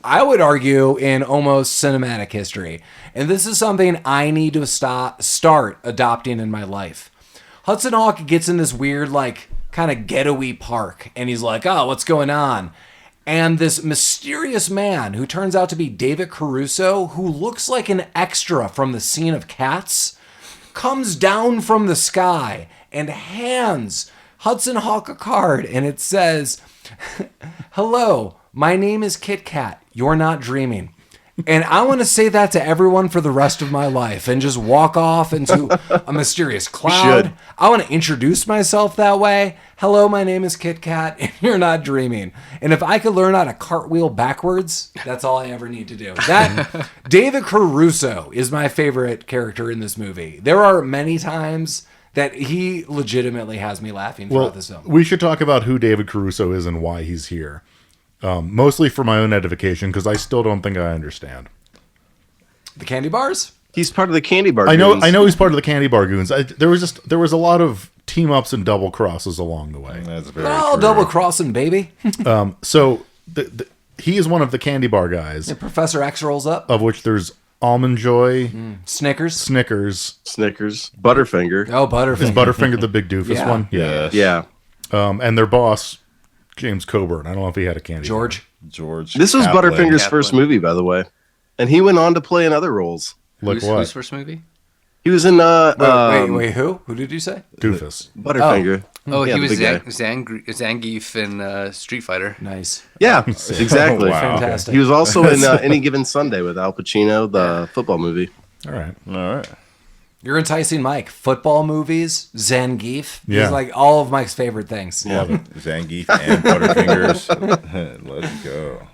I would argue, in almost cinematic history. And this is something I need to start adopting in my life. Hudson Hawk gets in this weird, like, kind of ghetto-y park, and he's like, "Oh, what's going on?" And this mysterious man, who turns out to be David Caruso, who looks like an extra from the scene of Cats, comes down from the sky and hands Hudson Hawk a card, and it says, "Hello, my name is Kit Kat. You're not dreaming." And I want to say that to everyone for the rest of my life and just walk off into a mysterious cloud. should. I want to introduce myself that way. "Hello, my name is Kit Kat, and you're not dreaming." And if I could learn how to cartwheel backwards, that's all I ever need to do. That David Caruso is my favorite character in this movie. There are many times that he legitimately has me laughing throughout this film. We should talk about who David Caruso is and why he's here. Mostly for my own edification, because I still don't think I understand. The candy bars? He's part of the candy bar. I goons. know he's part of the Candy Bar Goons. There was a lot of team ups and double crosses along the way. That's very Oh, true. double crossing, baby. So he is one of the Candy Bar guys, And Professor X rolls up. of which there's Almond Joy, Snickers. Snickers. Snickers, Butterfinger. Oh, Is Butterfinger. Butterfinger the big doofus Yeah. one? Yes. Yeah. And their boss, James Coburn. I don't know if he had a candy. George. George. This was Kaplan. Butterfinger's Kaplan. first movie, by the way, and he went on to play in other roles. Like Whose what? first movie? He was in Wait, who? Who did you say? Doofus. Butterfinger. Oh, Yeah, he the was big guy. Zangief in Street Fighter. Nice. Yeah, exactly. Wow. Fantastic. He was also in Any Given Sunday with Al Pacino, the football movie. All right. All right. You're enticing Mike. Football movies, Zangief. Yeah. He's like all of Mike's favorite things. Yeah. Zangief and Butterfingers. Let's go.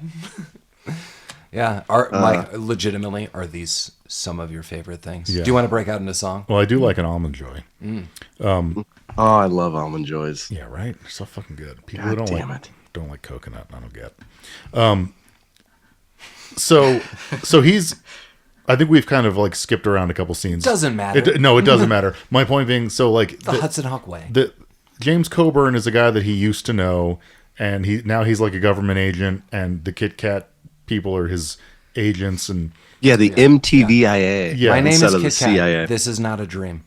Yeah. Mike, legitimately, are these some of your favorite things? Yeah. Do you want to break out into song? Well, I do like an Almond Joy. Oh, I love Almond Joys. Yeah, right. They're so fucking good. People God who damn it. don't like coconut, I don't get. So he's. I think we've kind of like skipped around a couple scenes. Doesn't matter. It doesn't matter. My point being, so like The Hudson Hawk way. James Coburn is a guy that he used to know, and he's like a government agent, and the Kit Kat people are his agents, and Yeah, the MTVIA. Yeah. My name instead is of the Kit Kat. CIA. This is not a dream.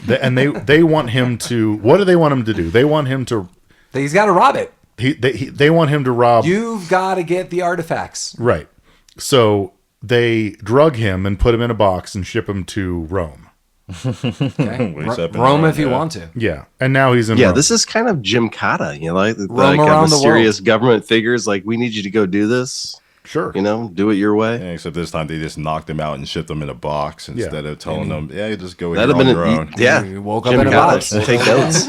they want him to. What do they want him to do? They want him to. He's got to rob it. They want him to rob. You've got to get the artifacts. Right. So they drug him and put him in a box and ship him to Rome. Okay? Wakes up in Rome Rome, if you yeah. want to. Yeah, and now he's in. Yeah, Rome. this is kind of Jim Cotta, like Roam around the mysterious government figures. Like, we need you to go do this. Sure. Do it your way. Yeah, except this time they just knocked him out and shipped him in a box instead of telling them, "Yeah, just go That'd here have on been your own." yeah. You woke up Jim in a Cotta, box. Take notes.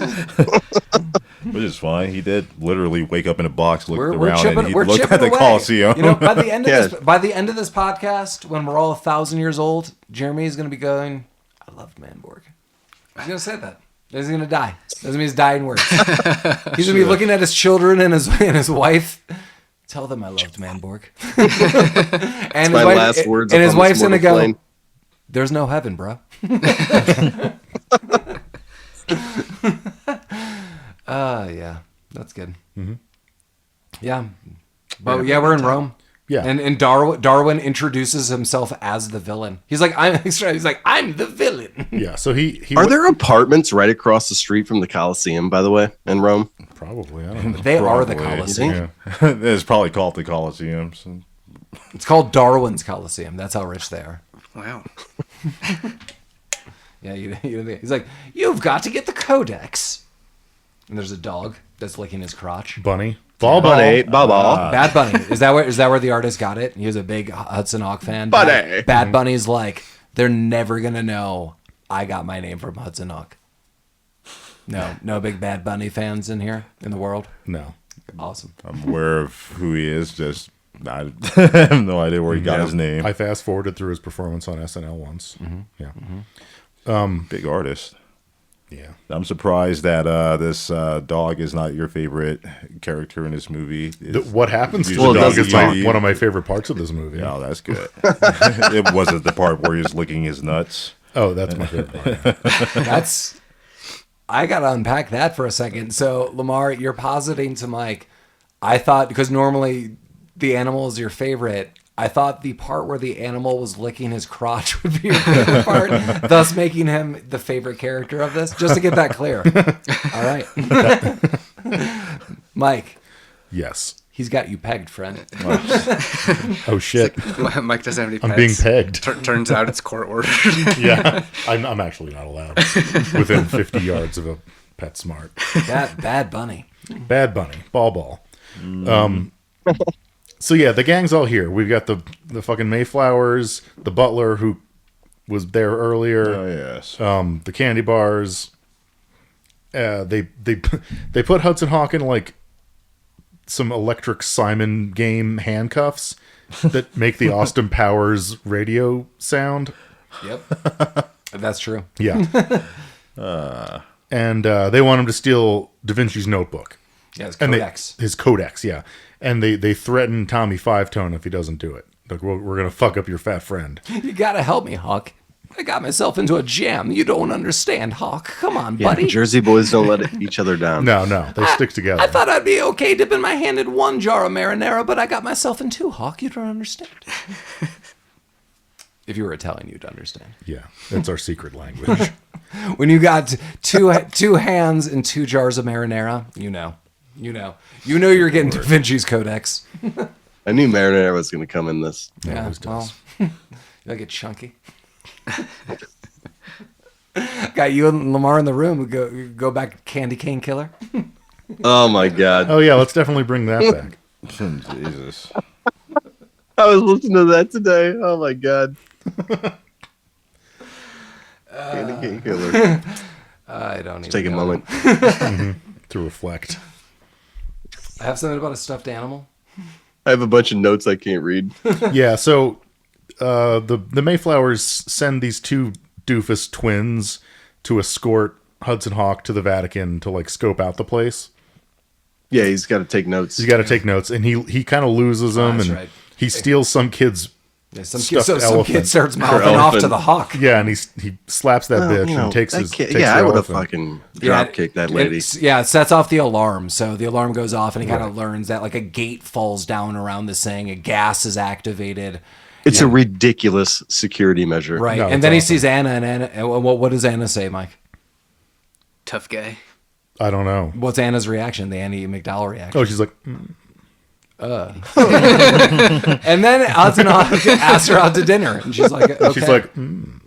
Which is fine. He did literally wake up in a box, looked We're around, and he we're looked chipping at the away. Coliseum. By the end of Yeah. this, by the end of this podcast, when we're all 1,000 years old, Jeremy is going to be going, "I loved Manborg." He's going to say that. He's going to die. Doesn't mean his dying words. He's going to be looking at his children and his wife. Tell them I loved Manborg. And My last words. And up his on this wife's going to mortal go, plane. "There's no heaven, bro." Yeah, that's good. Mm-hmm. Yeah, but yeah, we're in Rome. Yeah. and Darwin introduces himself as the villain. He's like, I'm the villain. Yeah. So he Are there apartments right across the street from the Coliseum, by the way, in Rome? probably I don't know. They are the Probably. Colosseum. Yeah. It's probably called the Coliseum. So. It's called Darwin's Coliseum. That's how rich they are. Wow. Yeah, he's like, "You've got to get the codex." And there's a dog that's licking his crotch. Bunny. Ball. Bunny, Baba. Bad Bunny. Is that where the artist got it? He was a big Hudson Hawk fan. Bunny. Bad Bunny's like, they're never gonna know I got my name from Hudson Hawk. No big Bad Bunny fans in here in the world. No. Awesome. I'm aware of who he is. Just I have no idea where he got his name. I fast forwarded through his performance on SNL once. Yeah. Big artist. Yeah. I'm surprised that this dog is not your favorite character in this movie. What happens to Well, the it dog doesn't is one of my favorite parts of this movie. Oh, that's good. It wasn't the part where he was licking his nuts. Oh, that's my favorite part. That's. I gotta unpack that for a second. So, Lamar, you're positing to Mike. I thought, because normally the animal is your favorite, I thought the part where the animal was licking his crotch would be your favorite part, thus making him the favorite character of this. Just to get that clear. All right. Mike, Yes. he's got you pegged, friend. Oh, shit. Mike doesn't have any pets. I'm being pegged. Turns out it's court ordered. Yeah. I'm actually not allowed within 50 yards of a PetSmart. Bad bunny. Bad Bunny. Ball. So yeah, the gang's all here. We've got the fucking Mayflowers, the butler who was there earlier. Oh, yes. The candy bars. They put Hudson Hawk in like some Electric Simon game handcuffs that make the Austin Powers radio sound. Yep. That's true. Yeah. And they want him to steal Da Vinci's notebook. Yeah, it's And codex. his codex, yeah. And they threaten Tommy Five Tone if he doesn't do it. Like, we're going to fuck up your fat friend. You gotta help me, Hawk. I got myself into a jam. You don't understand, Hawk. Come on, Yeah, buddy. Jersey boys don't let each other down. No, they stick together. I thought I'd be okay dipping my hand in one jar of marinara, but I got myself in two, Hawk. You don't understand. If you were Italian, you'd understand. Yeah, that's our secret language. When you got two hands and two jars of marinara, you know you're getting Da Vinci's Codex. I knew marinara was going to come in this. Yeah, always does. well, you'll get chunky. Got you and Lamar in the room. Go back, Candy Cane Killer. Oh my god! Oh yeah, let's definitely bring that back. Jesus. I was listening to that today. Oh my god! Candy cane killer. I don't even Take a know. moment. To reflect. I have something about a stuffed animal. I have a bunch of notes I can't read. Yeah, so the Mayflowers send these two doofus twins to escort Hudson Hawk to the Vatican to like scope out the place. Yeah, he's got to take notes. He's got to take notes, and he kind of loses them, that's and right. he steals some kid's Yeah, some stuffed kid elephant. starts mouthing off to the hawk. Yeah, and he slaps that Well, bitch you know, and takes that his. kid- Takes yeah, the I would have elephant. fucking drop kicked that lady. It sets off the alarm. So the alarm goes off, and he kind of learns that like a gate falls down around this thing. A gas is activated. It's a ridiculous security measure. Right, No, and it's then he awesome. sees Anna, and Anna. What does Anna say, Mike? Tough guy. I don't know. What's Anna's reaction? The Andie MacDowell reaction. Oh, she's like, And then Hudson Hawk asks her out to dinner, and she's like, okay. she's like,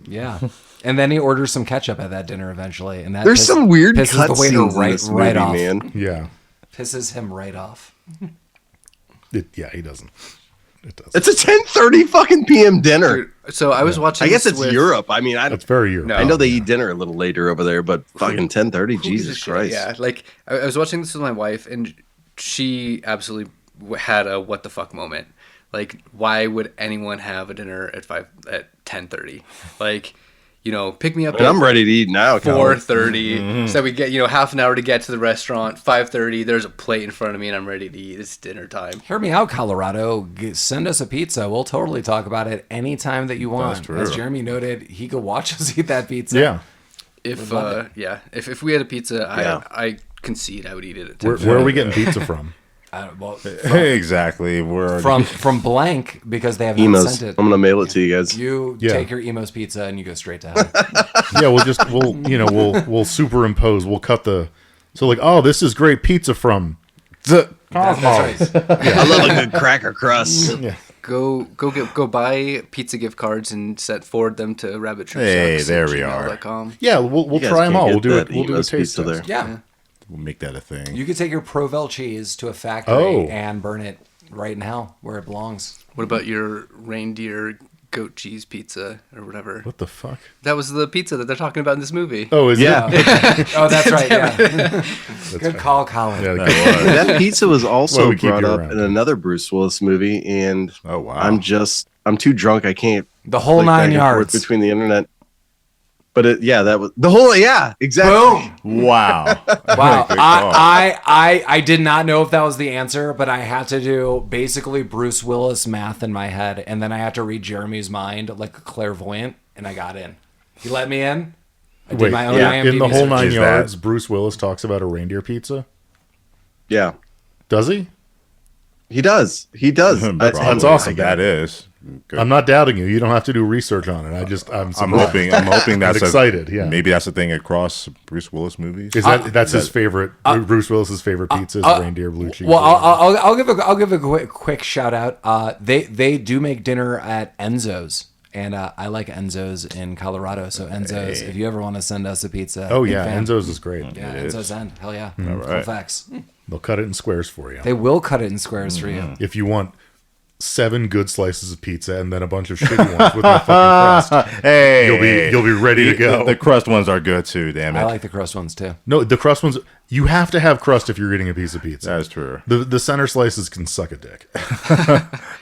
yeah. And then he orders some ketchup at that dinner eventually, and that There's some weird pisses the waiter cutscenes in this movie, off. man. yeah, Pisses him right off. yeah, he doesn't. It does. It's a 10:30 fucking p.m. dinner. Dude, so I was watching. I guess this it's with- Europe. I mean, That's very European. I know they eat dinner a little later over there, but fucking 10:30, Who gives a Jesus shit? Christ. Yeah, like I was watching this with my wife, and she absolutely had a what the fuck moment. Like, why would anyone have a dinner at 10:30? Like, pick me up. And I'm ready to eat now. Colin. 4:30. So we get half an hour to get to the restaurant. 5:30. There's a plate in front of me, and I'm ready to eat. It's dinner time. Hear me out, Colorado. Send us a pizza. We'll totally talk about it anytime that you want. That's true. As Jeremy noted, he could watch us eat that pizza. Yeah. If if we had a pizza, Yeah. I concede I would eat it at Where 10. are we getting pizza from? Well, Exactly. We're from blank, because they have not Emos. sent it. I'm gonna mail it to you guys. You Yeah. take your Emos pizza and you go straight to hell. Yeah, we'll superimpose. We'll cut the. So like, oh, this is great pizza from. That's right. I love a good cracker crust. Yeah. Go buy pizza gift cards and forward them to rabbit trip Hey, Sucks there at we are. gmail.com. Yeah, we'll You guys try them can't all. We'll get do it. that We'll do a Emos taste pizza test. there. Yeah. we'll make that a thing. You could take your Provel cheese to a factory Oh. and burn it right in hell where it belongs. What about your reindeer goat cheese pizza or whatever. What the fuck? That was the pizza that they're talking about in this movie. Oh, is Yeah. it? Oh, that's right. Yeah. Good call, Collin. Yeah, That pizza was also Well, we keep brought you up around. in another Bruce Willis movie, and Oh, wow. I'm too drunk. I can't. The whole click back 9 and forth yards. between the internet. But that was the whole. Yeah, exactly. Boom. Wow. Wow. Good call. I did not know if that was the answer, but I had to do basically Bruce Willis math in my head, and then I had to read Jeremy's mind like a clairvoyant, and I got in. He let me in. I did Wait, my own in the IMDb whole search. 9 Is that- yards, Bruce Willis talks about a reindeer pizza. Yeah, Does he? he does. He does. Probably. That's awesome. That is. Good. I'm not doubting you. You don't have to do research on it. I'm I'm hoping that's excited, yeah. Maybe that's the thing across Bruce Willis movies. Is that's his favorite? Bruce Willis's favorite pizza is reindeer blue cheese. Well, I'll give a quick shout out. They do make dinner at Enzo's, and I like Enzo's in Colorado. So Enzo's, if you ever want to send us a pizza. Oh big yeah, fan. Enzo's is great. Yeah, It is. Enzo's End. Hell yeah. All Full right. facts. They'll cut it in squares for you. They will cut it in squares for you. If you want 7 good slices of pizza and then a bunch of shitty ones with no fucking crust, Hey, you'll be ready to go. The crust ones are good too. Damn it. I like the crust ones too. No, the crust ones. You have to have crust if you're eating a piece of pizza. That's true. The center slices can suck a dick.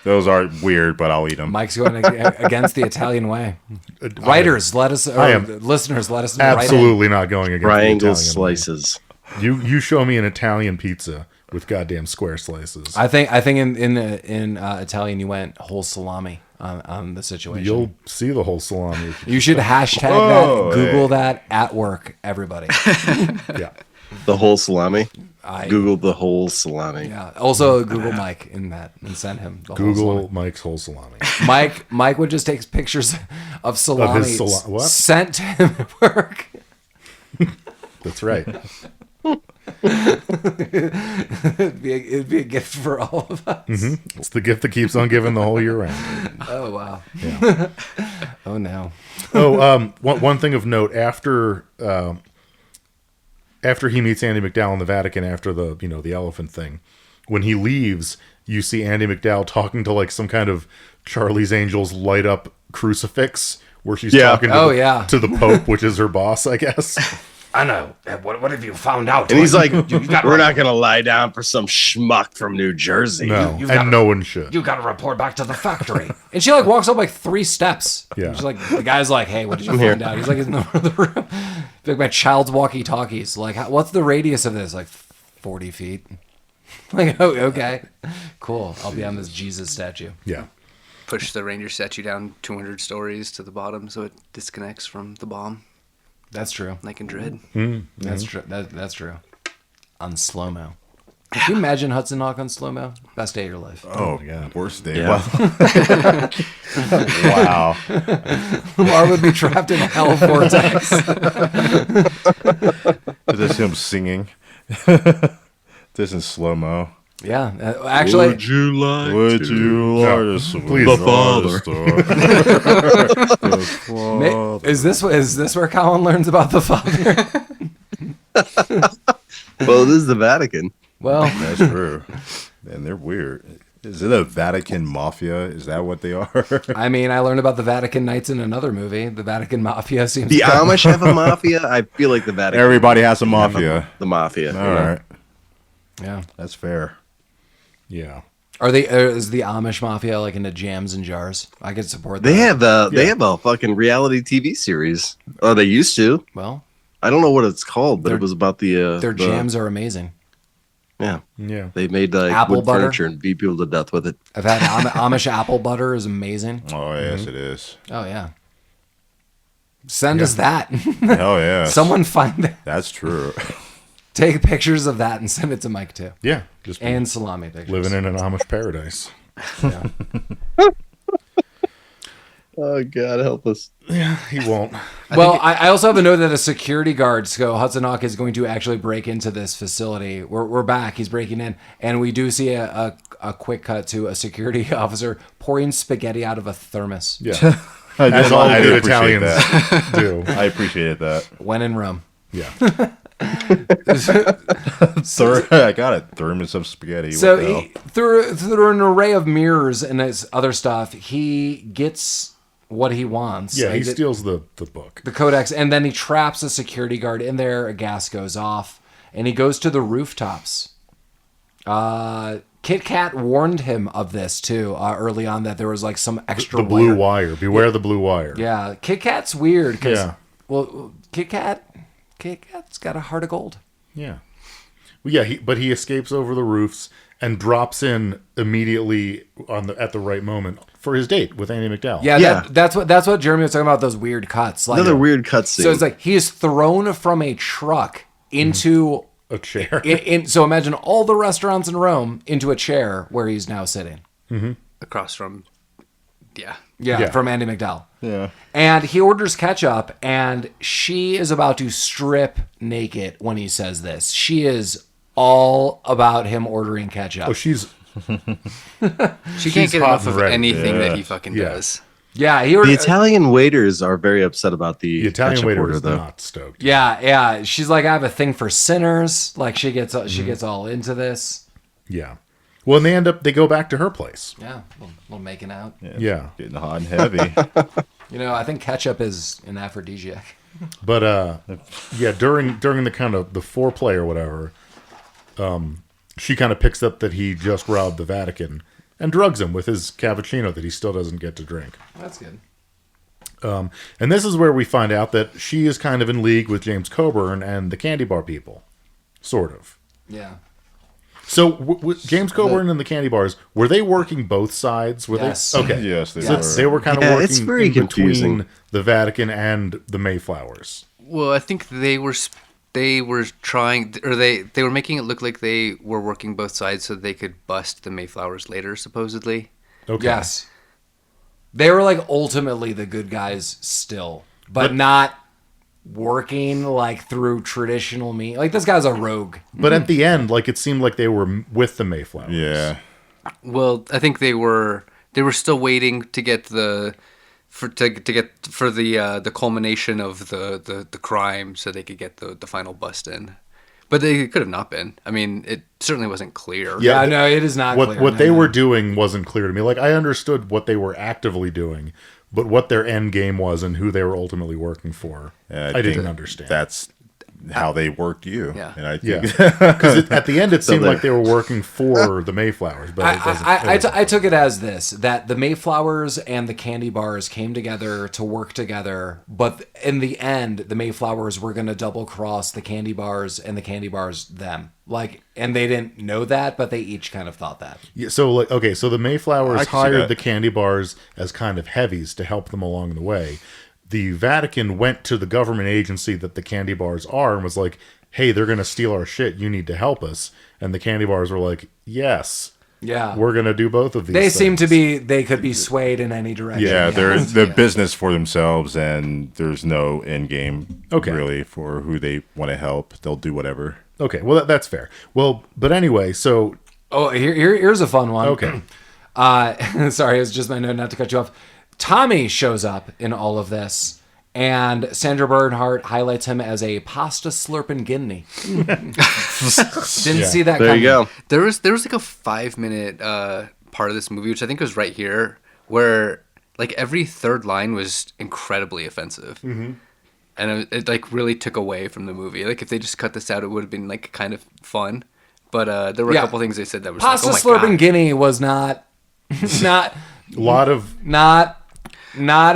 Those are weird, but I'll eat them. Mike's going against the Italian way. Writers, let us. Or I am listeners, let us know. right in. Absolutely not going against Triangle the Italian way. slices. You show me an Italian pizza with goddamn square slices. I think in Italian you went whole salami on the situation. You'll see the whole salami. If You should hashtag Whoa, that, Google hey. that at work, everybody. yeah. The whole salami. I Googled the whole salami. yeah. Also Google Mike in that and send him the whole Google salami. Mike's whole salami. Mike would just take pictures of salami what? sent to him at work. That's right. It'd be a gift for all of us. It's the gift that keeps on giving the whole year round. Oh wow. Oh no. Oh, one thing of note after he meets Andie MacDowell in the Vatican after the elephant thing, when he leaves, you see Andie MacDowell talking to like some kind of Charlie's Angels light up crucifix where she's talking to to the Pope, which is her boss, I guess. I know. What have you found out? And he's like, we're not going to lie down for some schmuck from New Jersey. No, you've and got- no one should. You got to report back to the factory. And she like walks up like 3 steps. Yeah. She's like, the guy's like, hey, what did you find out? He's like, in the room. Like my child's walkie-talkies. Like, what's the radius of this? Like 40 feet. Like, oh, okay, cool. I'll be on this Jesus statue. Yeah. Push the reindeer statue down 200 stories to the bottom so it disconnects from the bomb, That's true. like in Dread. That's true. That's true. On slow-mo. Can you imagine Hudson Hawk on slow-mo? Best day of your life. Oh, my God. Worst day. Yeah. Wow. Lamar would be trapped in a hell vortex. Is this him singing? This in slow mo. Yeah, actually, you like Would you like to swing please. the ma- is this where Collin learns about the father? Well, this is the Vatican. Well, That's true. And they're weird. Is it a Vatican mafia? Is that what they are? I mean, I learned about the Vatican Knights in another movie. The Vatican Mafia seems. The Amish have a mafia. I feel like the Vatican. Everybody has a mafia. The mafia. All right. Yeah. That's fair. Yeah. Is the Amish Mafia like into jams and jars? I could support that. They have a fucking reality TV series. Oh, they used to. Well, I don't know what it's called, but Their- it was about the their jams are amazing. Yeah, Yeah. they made like Apple wood butter? furniture and beat people to death with it. I've had Amish apple butter is amazing. Oh, yes, it is. Oh yeah. Send us that. Hell yeah. Someone find it. That's true. Take pictures of that and send it to Mike too. Yeah. Just And salami pictures. living in an Amish paradise. Yeah. Oh God, help us! Yeah, he won't. Well, I also have a note that a security guard, so Hudson Hawk is going to actually break into this facility. We're back. He's breaking in, and we do see a quick cut to a security officer pouring spaghetti out of a thermos. Yeah. As all I good appreciate Italians that. do. I appreciated that. When in Rome. Yeah. I got it. Thermos of spaghetti. So What the hell? through an array of mirrors and his other stuff, he gets what he wants. Yeah, Like, he steals the book. the codex, and then he traps a security guard in there. A gas goes off, and he goes to the rooftops. Kit Kat warned him of this too early on, that there was like some extra The blue wire. Beware the blue wire. Yeah, Kit Kat's weird because Yeah. well, Kit Kat's got a heart of gold. Yeah. Well, yeah, but he escapes over the roofs and drops in immediately at the right moment for his date with Andie MacDowell. Yeah, Yeah. that's what Jeremy was talking about. Those weird cuts. Like, Another weird cutscene. So it's like he is thrown from a truck into A chair. so imagine all the restaurants in Rome into a chair where he's now sitting. Across from, yeah. Yeah, from Andie MacDowell. Yeah. And he orders ketchup, and she is about to strip naked when he says this. She is all about him ordering ketchup. Oh, she's She can't get hot enough and of ready. anything Yeah. that he fucking Yeah. does. Yeah, he the ordered. Italian waiters are very upset about the Italian ketchup waiter order, is though. not stoked. Yeah. She's like, I have a thing for sinners. Like she gets all into this. Yeah. Well, and they go back to her place. Yeah, little making out. Yeah. Getting hot and heavy. You know, I think ketchup is an aphrodisiac. But yeah, during the kind of the foreplay or whatever, she kind of picks up that he just robbed the Vatican and drugs him with his cappuccino that he still doesn't get to drink. That's good. And this is where we find out that she is kind of in league with James Coburn and the candy bar people, sort of. Yeah. So James Coburn and the candy bars, were they working both sides? Were Yes. they? Okay. Yes, they Yes. were. They were kind of Yeah, working it's very in between confusing. the Vatican and the Mayflowers. Well, I think they were trying, or they were making it look like they were working both sides so they could bust the Mayflowers later, supposedly. Okay. Yes. They were like ultimately the good guys still, but not working like through traditional means. Like this guy's a rogue. But at the end, like it seemed like they were with the Mayflowers. Yeah. Well, I think they were still waiting to get the culmination of the crime so they could get the final bust in. But they could have not been. I mean, it certainly wasn't clear. Yeah, Yeah, no, it is not What clear. what No, they no. were doing wasn't clear to me. Like I understood what they were actively doing, but what their end game was and who they were ultimately working for, I didn't think understand. That's how they worked you. Yeah. And I Yeah, think because at the end it seemed they- like they were working for the Mayflowers, but it doesn't. I took it as this, that the Mayflowers and the candy bars came together to work together, but in the end, the Mayflowers were going to double cross the candy bars and the candy bars them. Like, and they didn't know that, but they each kind of thought that. Yeah, so like okay, so the Mayflowers I can see hired that. the candy bars as kind of heavies to help them along the way. The Vatican went to the government agency that the candy bars are and was like, "Hey, they're going to steal our shit. You need to help us." And the candy bars were like, "Yes, Yeah. we're going to do both of these." They things. seem to be, they could be swayed in any direction. yeah, they're business for themselves, and there's no end game Okay. really for who they want to help. They'll do whatever. Okay, well that's fair. Well, but anyway, so Oh, here's a fun one. okay. Sorry, it's just my note not to cut you off. Tommy shows up in all of this, and Sandra Bernhard highlights him as a pasta slurping guinea. Didn't see that There coming. you go. There was like a 5-minute part of this movie, which I think was right here, where like every third line was incredibly offensive. Mm-hmm. And it like really took away from the movie. Like if they just cut this out, it would have been like kind of fun. But there were Yeah. a couple things they said that was Pasta like, oh my slurping God. guinea was not A lot of not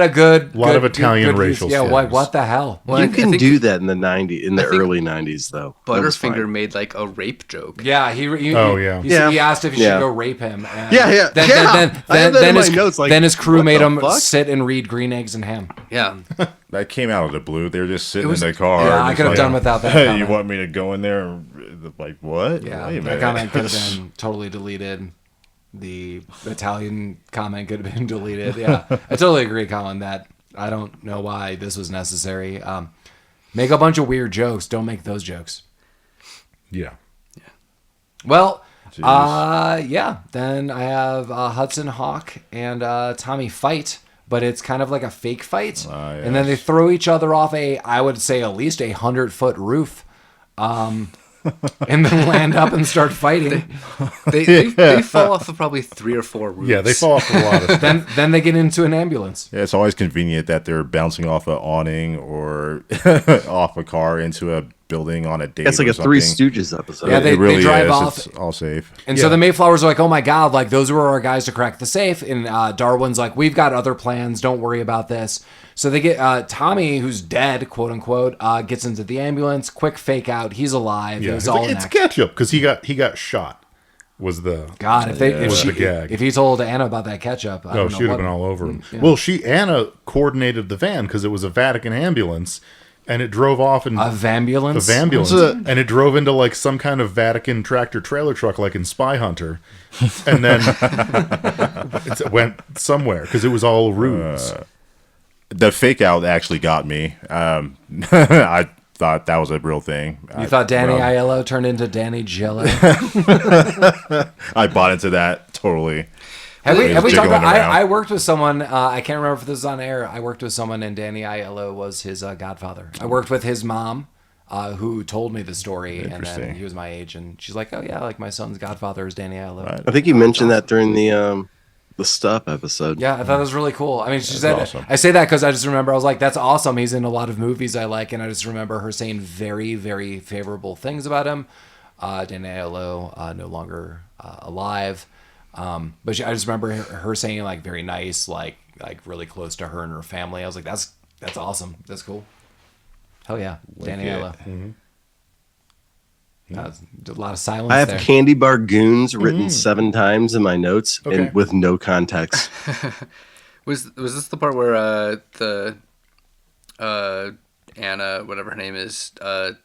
a good Lot of Italian good use. racial Yeah, slurs. what the hell? Well, You I can think do that in the in the think early 90s, though. That was Butterfinger fine. made like a rape joke. Yeah, Oh, yeah. He asked if he Yeah. should go rape him. And Yeah. Then, Yeah. then, I have that then in his, my notes, like, then his crew what made the him fuck? sit and read Green Eggs and Ham. Yeah. That came out of the blue. They were just sitting was- in the car. Yeah, I just could have like, done without that Hey, you comment. want me to go in there? And, like, what? Yeah, Wait a that minute. comment could have been totally deleted. The Italian comment could have been deleted. Yeah, I totally agree, Collin, that I don't know why this was necessary. Make a bunch of weird jokes. Don't make those jokes. yeah. Well, Jeez. yeah. Then I have Hudson Hawk and Tommy fight, but it's kind of like a fake fight. And then they throw each other off I would say at least 100-foot roof. and then land up and start fighting. They fall off of probably 3 or 4 roofs. Yeah, they fall off a lot of stuff. Then they get into an ambulance. Yeah, it's always convenient that they're bouncing off an awning or off a car into a building on a date. It's like or a Three something. Stooges episode. Yeah, It really they drive is. off. It's all safe. And so the Mayflowers are like, oh my God, like those were our guys to crack the safe. And Darwin's like, we've got other plans. Don't worry about this. So they get Tommy, who's dead, quote unquote, gets into the ambulance. Quick fake out. He's alive. Yeah, It was he's all like, an it's act. ketchup because he got shot. Was the God, if the gag. if he told Anna about that ketchup, I don't know she'd have what- been all over him. Yeah. Well, Anna coordinated the van because it was a Vatican ambulance, and it drove off and A vambulance? and it drove into like some kind of Vatican tractor trailer truck, like in Spy Hunter, and then it went somewhere because it was all a ruse. The fake out actually got me. I thought that was a real thing. You thought Danny Aiello turned into Danny Jello? I bought into that totally. Have we talked jiggling about? around. I worked with someone. I can't remember if this is on air. I worked with someone, and Danny Aiello was his godfather. I worked with his mom, who told me the story, and then Interesting. he was my age, and she's like, "Oh yeah, like my son's godfather is Danny Aiello." Right. I think you mentioned that during the Stuff episode. Yeah, I thought it was really cool. I mean, she said, awesome. I say that because I just remember I was like, "That's awesome." He's in a lot of movies I like, and I just remember her saying very, very favorable things about him. Danny Aiello, no longer alive. But I just remember her saying like very nice, like really close to her and her family. I was like, that's awesome. That's cool. Hell yeah, Danny Aiello. Mm-hmm. A lot of silence. I have there. candy bar goons written 7 times in my notes Okay. and with no context. Was this the part where the Anna, whatever her name is,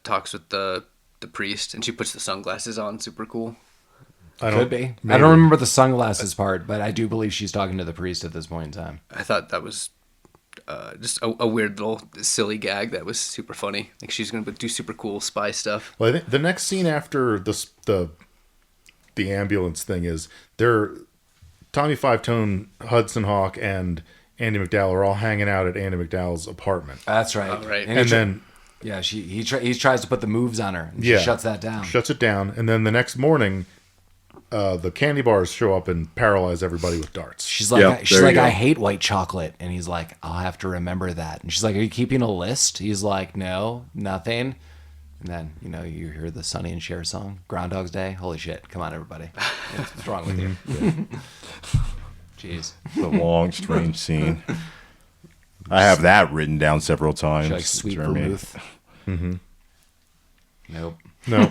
talks with the priest and she puts the sunglasses on? Super cool. Could be. maybe. I don't remember the sunglasses part, but I do believe she's talking to the priest at this point in time. I thought that was just a weird little silly gag that was super funny. Like she's gonna do super cool spy stuff. Well, I think the next scene after the ambulance thing is Tommy Five-Tone, Hudson Hawk, and Andie MacDowell are all hanging out at Andie MacDowell's apartment. That's right. Oh, right. And then yeah, he tries to put the moves on her, and she shuts that down. Shuts it down, and then the next morning, the candy bars show up and paralyze everybody with darts. She's like, Yep, there you go. I hate white chocolate. And he's like, I'll have to remember that. And she's like, are you keeping a list? He's like, no, nothing. And then, you hear the Sonny and Cher song, Groundhog's Day. Holy shit. Come on, everybody. What's wrong with you? Jeez. The long, strange scene. I have that written down several times. She like sweet Jeremy. vermouth. Mm-hmm. Nope. No.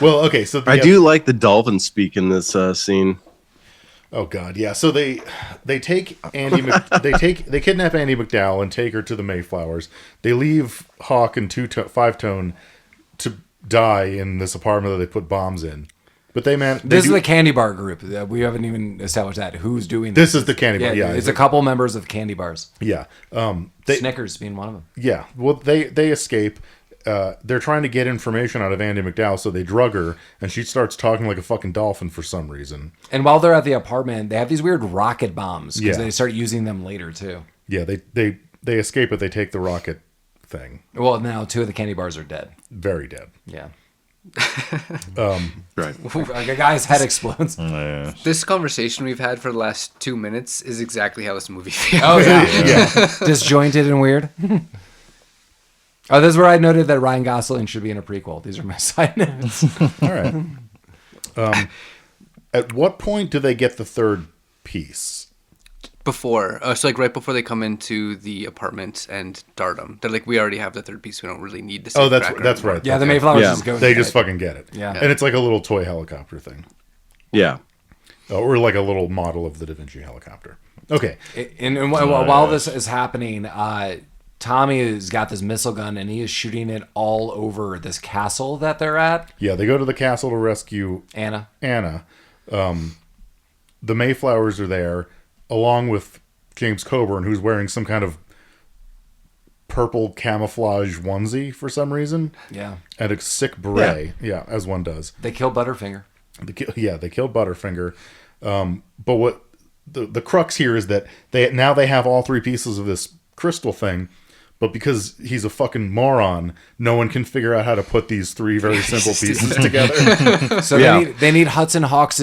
Well, okay, so I do like the dolphin speak in this scene. Oh God, yeah. So they take they kidnap Andie MacDowell and take her to the Mayflowers. They leave Hawk and Five-Tone to die in this apartment that they put bombs in. But This is the candy bar group. We haven't even established that. Who's doing this? This is the candy bar. Yeah, it's a couple members of candy bars. Yeah. Snickers being one of them. Yeah. Well, they escape. They're trying to get information out of Andie MacDowell, so they drug her, and she starts talking like a fucking dolphin for some reason. And while they're at the apartment, they have these weird rocket bombs because Yeah. they start using them later too. Yeah, they escape, but they take the rocket thing. Well, now 2 of the candy bars are dead. Very dead. Yeah. Right. Like a guy's head explodes. Yeah. This conversation we've had for the last 2 minutes is exactly how this movie feels. Oh yeah. Disjointed and weird. Oh, this is where I noted that Ryan Gosling should be in a prequel. These are my side notes. All right. At what point do they get the third piece? Before, so like right before they come into the apartment and dart them, they're like, we already have the third piece. We don't really need the. Oh, that's safecracker anymore." right. Yeah, the Okay. Mayflowers Yeah. just go. They get just it. fucking get it. Yeah. And it's like a little toy helicopter thing. Yeah. Or like a little model of the Da Vinci helicopter. Okay. And while this is happening, Tommy has got this missile gun and he is shooting it all over this castle that they're at. Yeah, they go to the castle to rescue Anna. The Mayflowers are there, along with James Coburn, who's wearing some kind of purple camouflage onesie for some reason. Yeah. And a sick beret. Yeah, as one does. They kill Butterfinger. They killed Butterfinger. But what the crux here is that they have all 3 pieces of this crystal thing, but because he's a fucking moron, no one can figure out how to put these three very simple pieces together. So they need Hudson Hawk's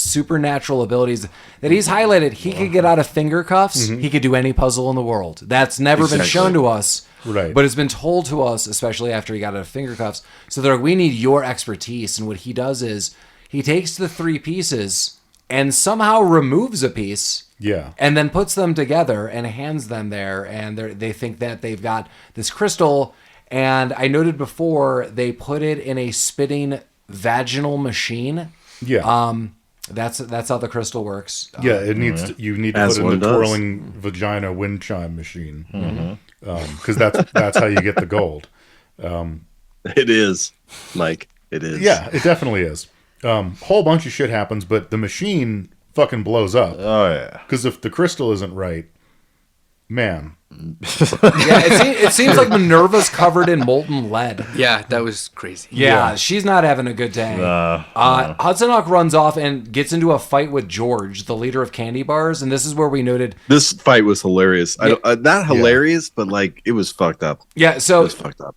supernatural abilities that he's highlighted. He could get out of finger cuffs. He could do any puzzle in the world. That's never been shown to us. Right. But it's been told to us, especially after he got out of finger cuffs. So they're like, we need your expertise. And what he does is he takes the three pieces and somehow removes a piece. Yeah. And then puts them together and hands them there. And they think that they've got this crystal. And I noted before, they put it in a spitting vaginal machine. Yeah. That's how the crystal works. Yeah, it needs you need to As put it one in the does. twirling vagina wind chime machine. Because that's how you get the gold. It is, Mike. It is. Yeah, it definitely is. Whole bunch of shit happens, but the machine fucking blows up. Oh yeah. Because if the crystal isn't right, man. Yeah, it seems like Minerva's covered in molten lead. Yeah, that was crazy. Yeah, she's not having a good day. Hudson Hawk runs off and gets into a fight with George, the leader of candy bars, and this is where we noted. This fight was hilarious. Not hilarious, but like it was fucked up. Yeah, It so was fucked up.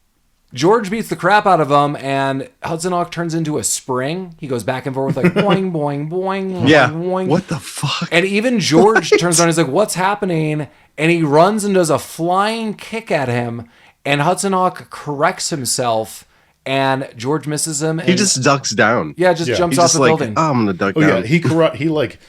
George beats the crap out of him, and Hudson Hawk turns into a spring. He goes back and forth like boing, boing, boing, Yeah. boing. What the fuck? And even George turns around and he's like, what's happening? And he runs and does a flying kick at him, and Hudson Hawk corrects himself, and George misses him. And He just ducks down. jumps He's off just the like, building. oh, I'm gonna duck Oh down. yeah, he like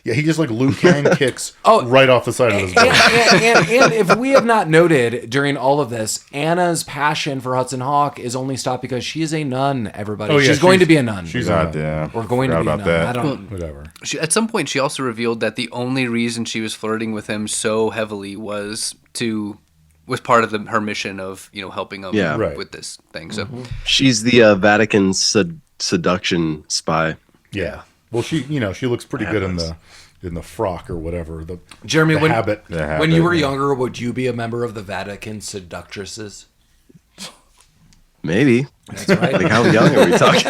yeah, he just like Liu Kang kicks Oh. right off the side of his building. And if we have not noted during all of this, Anna's passion for Hudson Hawk is only stopped because she is a nun, everybody. Oh, yeah, she's going to be a nun. She's God not damn. We're going to Forgot be a about nun. that. I don't. whatever. At some point, she also revealed that the only reason she was flirting with him so heavily was part of her mission of helping him Yeah. Right. with this thing. So She's the Vatican seduction spy. Yeah. Well, she looks pretty good in the frock or whatever. Jeremy, the when, habit. when you were younger, would you be a member of the Vatican seductresses? Maybe. That's right. Like how young are we talking?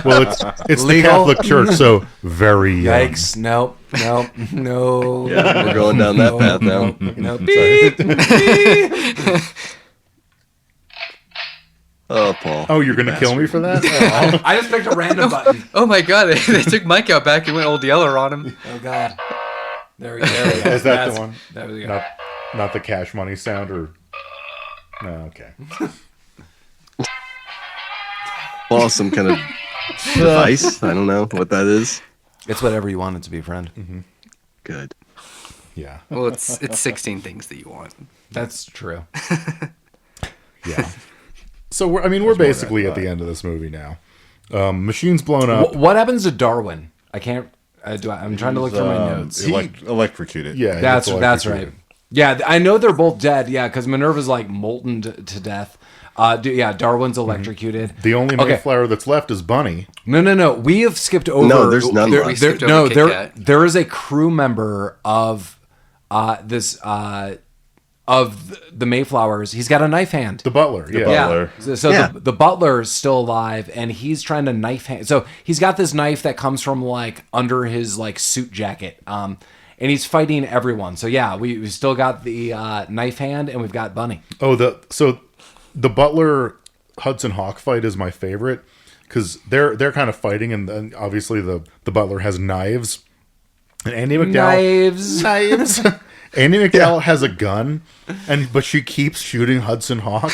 Well, it's the Legal? Catholic Church, so very young. Yikes. No. Yeah, we're going down that path now. No. Beep, beep. Oh, Paul. Oh, you're gonna kill me for that? I just picked a random button. oh my god, they took Mike out back and went old Yeller on him. Oh, God. There we go. Is that the one? There we go. Not the cash money sound or no? Okay. Paul, some kind of device. I don't know what that is. It's whatever you want it to be, friend. Good. Yeah. Well, it's 16 things that you want. That's true. Yeah. So we're basically at the end of this movie now. Machine's blown up. What happens to Darwin? I can't. I'm trying to look through my notes. Electrocuted. Yeah, he That's gets right. electrocuted. Yeah, I know they're both dead. Yeah, because Minerva's like molten to death. Darwin's electrocuted. The only Mayflower that's left is Bunny. No. We have skipped over. No, there's none left. We skipped over Kit Kat. There is a crew member of of the Mayflowers. He's got a knife hand. The butler. Yeah. butler. Yeah. So the butler's still alive, and he's trying to knife hand. So he's got this knife that comes from like under his like suit jacket. And he's fighting everyone. So yeah, we still got the knife hand, and we've got Bunny. Oh, the butler Hudson Hawk fight is my favorite because they're kind of fighting, and then obviously the butler has knives, and Andie MacDowell Knives. Andie MacDowell has a gun, but she keeps shooting Hudson Hawk.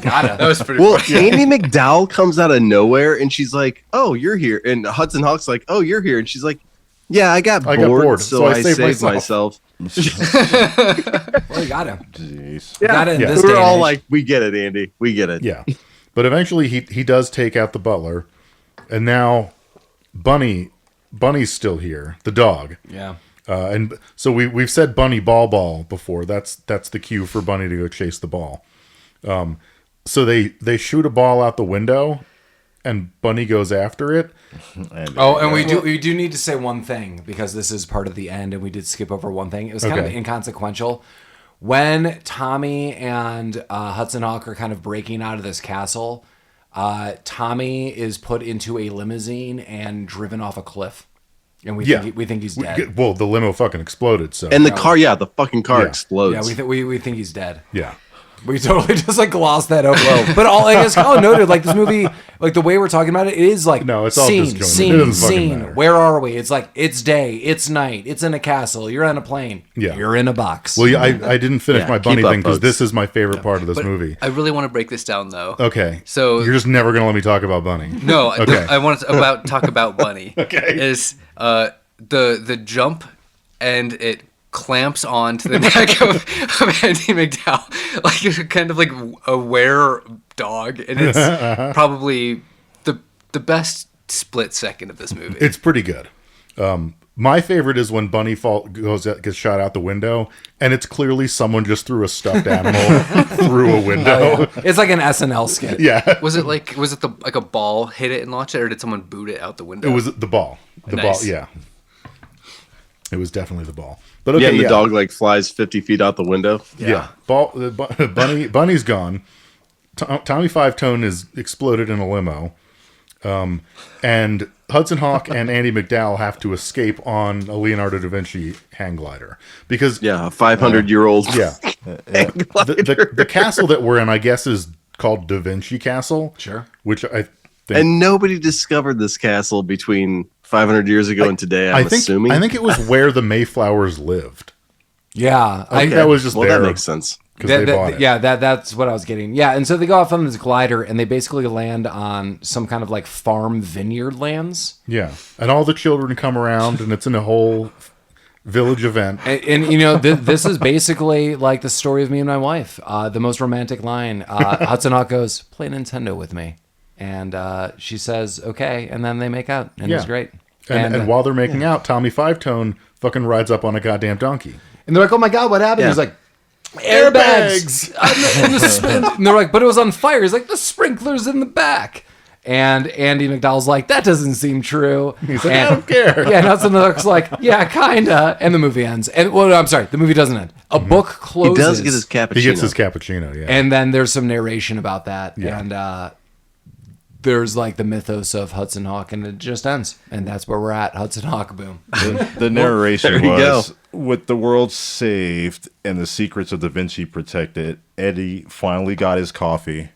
Gotta. That was pretty Well, funny. Andie MacDowell comes out of nowhere and she's like, "Oh, you're here." And Hudson Hawk's like, "Oh, you're here." And she's like, "Yeah, I got bored, so I saved myself." Well, you gotta. Jeez. Gotta in this We're day and all age. like, "We get it, Andy. We get it." Yeah, but eventually he does take out the butler, and now Bunny's still here, the dog. Yeah. And so we've said Bunny ball before. That's the cue for Bunny to go chase the ball. So they shoot a ball out the window, and Bunny goes after it. And we do need to say one thing because this is part of the end, and we did skip over one thing. It was kind of inconsequential. When Tommy and Hudson Hawk are kind of breaking out of this castle, Tommy is put into a limousine and driven off a cliff. and we Yeah. we think he's dead. Well, the limo fucking exploded. So And the car, the fucking car Yeah. explodes. Yeah, we think he's dead. yeah. We totally just like glossed that over. But all like as Collin noted, like this movie, like the way we're talking about it, it is like No, it's all scene, disjointed. It doesn't fucking matter. Where are we? It's like it's day, it's night, it's in a castle, you're on a plane, Yeah. you're in a box. Well, yeah, I didn't finish Yeah, my bunny keep up, thing because folks. this is my favorite part of this But movie. I really want to break this down though. Okay. So- you're just never gonna let me talk about Bunny. No, Okay. I want to talk about Bunny. Okay. Is the jump and it clamps onto the neck of Andie MacDowell like it's kind of like a were dog, and it's probably the best split second of this movie. It's pretty good. My favorite is when Bunny gets shot out the window, and it's clearly someone just threw a stuffed animal through a window. It's like an SNL skit. Yeah, Was it like a ball hit it and launch it, or did someone boot it out the window? it was the ball. The Nice. ball. Yeah, it was definitely the ball. But okay, Yeah, and the dog like flies 50 feet out the window. Yeah. Bunny's gone. Tommy Five Tone is exploded in a limo. And Hudson Hawk and Andie MacDowell have to escape on a Leonardo da Vinci hang glider. Because Yeah, a 500-year-old. yeah, the castle that we're in, I guess, is called Da Vinci Castle. Sure. Which I think And nobody discovered this castle between 500 years ago and today, I'm assuming. I think it was where the Mayflowers lived. Yeah. I think that was just well, there. that makes sense. Because they bought it. Yeah, that's what I was getting. Yeah, and so they go off on this glider and they basically land on some kind of like farm vineyard lands. Yeah. And all the children come around, and it's in a whole village event. And you know, this is basically like the story of me and my wife. The most romantic line. Hudson Hawk goes, "Play Nintendo with me," and she says, "Okay," and then they make out, and it's great. And while they're making out, Tommy Five Tone fucking rides up on a goddamn donkey. And they're like, "Oh my god, what happened?" Yeah. He's like, "Airbags!" And they're like, "But it was on fire." He's like, "The sprinklers in the back." And Andie MacDowell's like, "That doesn't seem true." He's like, "I don't care." Yeah, and Hudson Hawk's like, "Yeah, kinda." And the movie ends. And well, no, I'm sorry, the movie doesn't end. A book He closes. does get his cappuccino. He gets his cappuccino, yeah. And then there's some narration about that. Yeah. And there's like the mythos of Hudson Hawk, and it just ends. And that's where we're at. Hudson Hawk, boom. The narration there you was, go. with the world saved and the secrets of Da Vinci protected, Eddie finally got his coffee.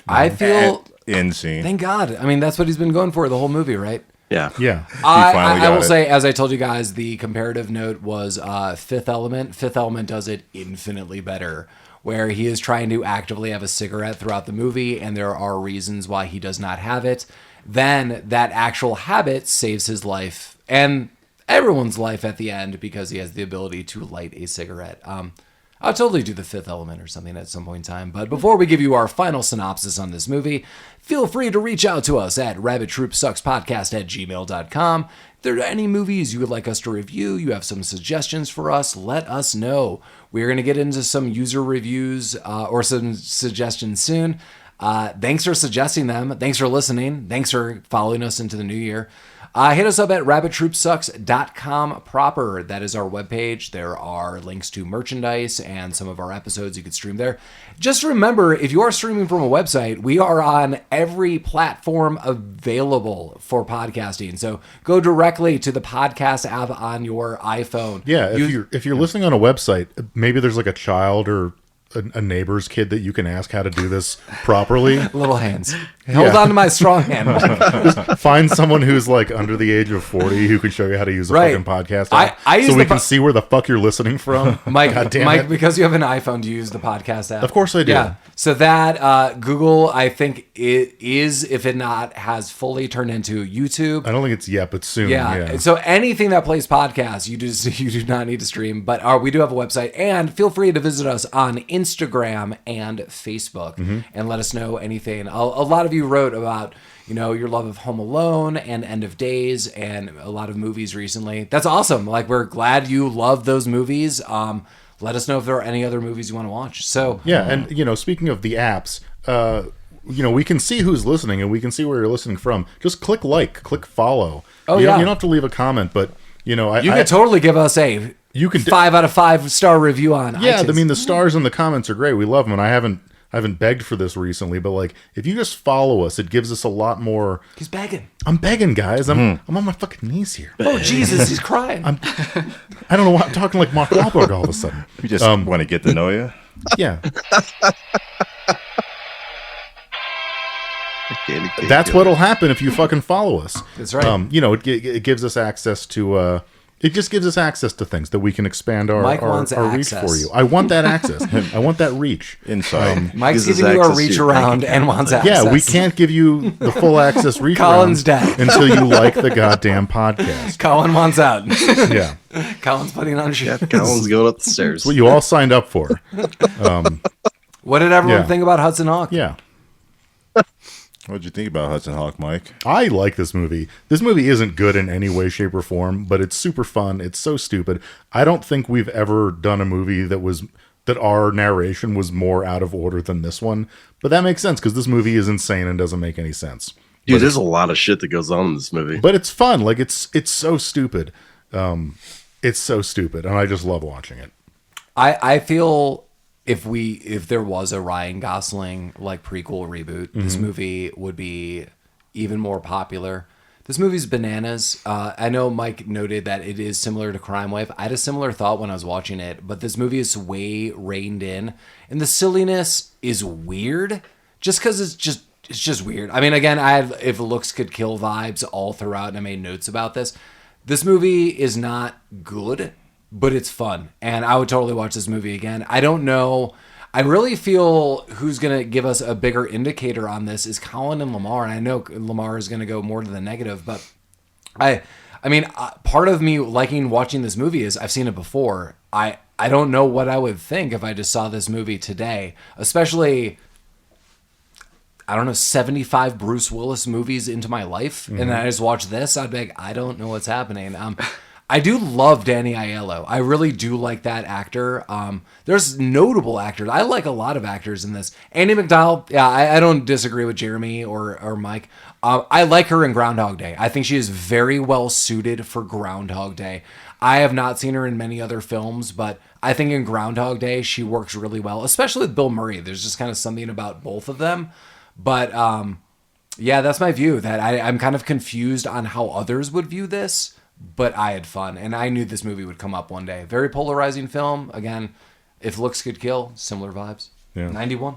I feel, End scene. thank God. I mean, that's what he's been going for the whole movie, right? Yeah. yeah. finally I got will it. say, as I told you guys, the comparative note was Fifth Element. Fifth Element does it infinitely better, where he is trying to actively have a cigarette throughout the movie, and there are reasons why he does not have it. Then that actual habit saves his life and everyone's life at the end because he has the ability to light a cigarette. I'll totally do the Fifth Element or something at some point in time. But before we give you our final synopsis on this movie, feel free to reach out to us at rabbittroopsuckspodcast@gmail.com. If there are any movies you would like us to review, you have some suggestions for us, let us know. We're going to get into some user reviews or some suggestions soon. Thanks for suggesting them. Thanks for listening. Thanks for following us into the new year. Hit us up at rabbittroopsucks.com proper. That is our webpage. There are links to merchandise and some of our episodes you could stream there. Just remember, if you are streaming from a website, we are on every platform available for podcasting. So go directly to the podcast app on your iPhone. Yeah, if you're listening on a website, maybe there's like a child or a neighbor's kid that you can ask how to do this properly. Little hands. Hold on to my strong hand. Find someone who's like under the age of 40 who can show you how to use a Right. fucking podcast I app, use so we the can po- see where the fuck you're listening from. Mike, God damn Mike, it. because you have an iPhone, do you use the podcast app? Of course I do. Yeah. So that Google, I think it is, if it not, has fully turned into YouTube. I don't think it's yet, but soon. Yeah. Yeah. So anything that plays podcasts, you do not need to stream. But we do have a website, and feel free to visit us on Instagram and Facebook and let us know anything. A lot of you wrote about your love of Home Alone and End of Days and a lot of movies recently. That's awesome. Like, we're glad you love those movies. Let us know if there are any other movies you want to watch. So Yeah, and speaking of the apps, we can see who's listening and we can see where you're listening from. Just click follow. Oh, you yeah. don't have to leave a comment, but you could totally give us a 5 out of 5 star review on Yeah, iTunes. I mean the stars in the comments are great. We love them, and I haven't I haven't begged for this recently, but like if you just follow us, it gives us a lot more. He's begging. I'm begging, guys. I'm on my fucking knees here. Oh Jesus, he's crying. I don't know why I'm talking like Mark Wahlberg all of a sudden. We just want to get to know you. Yeah. That's what'll happen if you fucking follow us. That's right. It gives us access to. It just gives us access to things that we can expand our reach for you. I want that access. I want that reach. Inside. Mike's giving you a reach around and wants access. Yeah, we can't give you the full access reach Collin's around dead. until you like the goddamn podcast. Colin wants out. Yeah. Colin's putting on shoes. Yeah, Colin's going up the stairs. That's what you all signed up for. What did everyone think about Hudson Hawk? Yeah. What'd you think about Hudson Hawk, Mike? I like this movie. This movie isn't good in any way, shape, or form, but it's super fun. It's so stupid. I don't think we've ever done a movie that our narration was more out of order than this one. But that makes sense because this movie is insane and doesn't make any sense. Dude, there's a lot of shit that goes on in this movie. But it's fun. Like it's so stupid. It's so stupid, and I just love watching it. I feel if there was a Ryan Gosling like prequel reboot, this movie would be even more popular. This movie's bananas. I know Mike noted that it is similar to Crime Wave. I had a similar thought when I was watching it, but this movie is way reined in, and the silliness is weird. Just because it's just weird. I mean, again, I have if looks could kill vibes all throughout, and I made notes about this. This movie is not good, but it's fun, and I would totally watch this movie again. I don't know. I really feel who's going to give us a bigger indicator on this is Collin and Lamar, and I know Lamar is going to go more to the negative, but I mean, part of me liking watching this movie is I've seen it before. I don't know what I would think if I just saw this movie today, especially, I don't know, 75 Bruce Willis movies into my life, and I just watch this, I'd be like, I don't know what's happening. I do love Danny Aiello. I really do like that actor. There's notable actors. I like a lot of actors in this. Andie MacDowell, yeah, I don't disagree with Jeremy or Mike. I like her in Groundhog Day. I think she is very well suited for Groundhog Day. I have not seen her in many other films, but I think in Groundhog Day, she works really well, especially with Bill Murray. There's just kind of something about both of them. But yeah, that's my view. That I'm kind of confused on how others would view this, but I had fun, and I knew this movie would come up one day. Very polarizing film. Again, if looks could kill, similar vibes. Yeah. 91.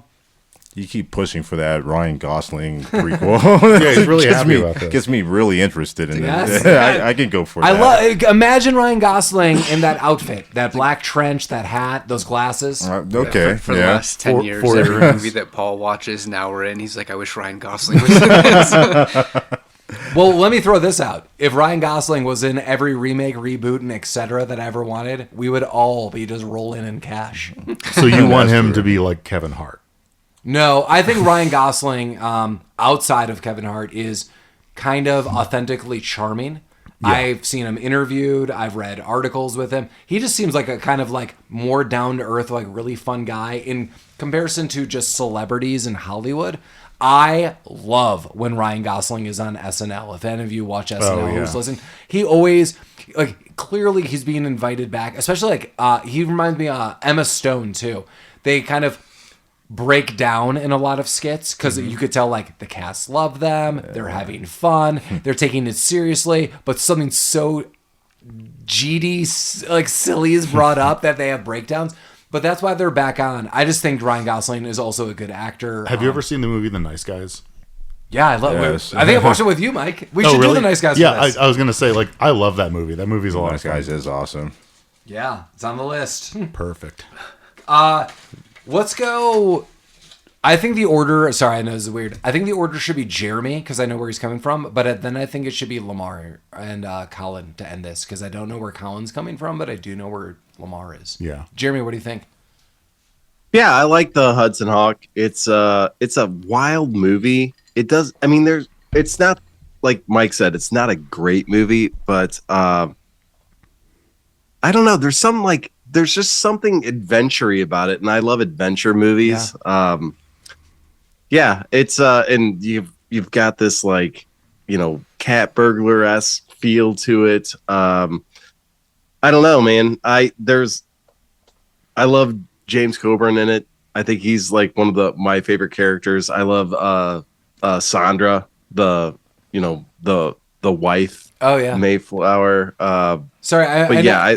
You keep pushing for that Ryan Gosling prequel. Yeah, he's really happy about this. Gets me really interested in Yes. it. I can go for that. Imagine Ryan Gosling in that outfit, that black trench, that hat, those glasses. Okay. For the last 10 years, for every years. movie that Paul watches, now we're in, he's like, I wish Ryan Gosling was in this. Well, let me throw this out. If Ryan Gosling was in every remake, reboot, and etc. that I ever wanted, we would all be just rolling in cash. So you want him to be like Kevin Hart? No, I think Ryan Gosling, outside of Kevin Hart, is kind of authentically charming. Yeah. I've seen him interviewed. I've read articles with him. He just seems like a kind of like more down to earth, like really fun guy in comparison to just celebrities in Hollywood. I love when Ryan Gosling is on SNL. If any of you watch SNL, who's listening, he always like clearly he's being invited back. Especially like he reminds me of Emma Stone too. They kind of break down in a lot of skits because you could tell like the cast love them, they're having fun, they're taking it seriously, but something so GD like silly is brought up that they have breakdowns. But that's why they're back on. I just think Ryan Gosling is also a good actor. Have you ever seen the movie The Nice Guys? Yeah, I love Yes. it. I think I watched it with you, Mike. We should do The Nice Guys. Yeah, for this. I was gonna say like I love that movie. That movie's a lot Nice of fun. Guys is awesome. Yeah, it's on the list. Perfect. Let's go. I think the order. Sorry, I know this is weird. I think the order should be Jeremy because I know where he's coming from. But then I think it should be Lamar and Collin to end this because I don't know where Collin's coming from, but I do know where Lamar is. Yeah. Jeremy, what do you think? Yeah, I like the Hudson Hawk. It's a wild movie. It does. I mean, it's not like Mike said. It's not a great movie, but I don't know. There's just something adventure-y about it, and I love adventure movies. Yeah, it's and you've got this like, cat burglar-esque feel to it. I don't know, man. I love James Coburn in it. I think he's like one of my favorite characters. I love Sandra, the wife. Oh yeah. Mayflower. Sorry, But yeah,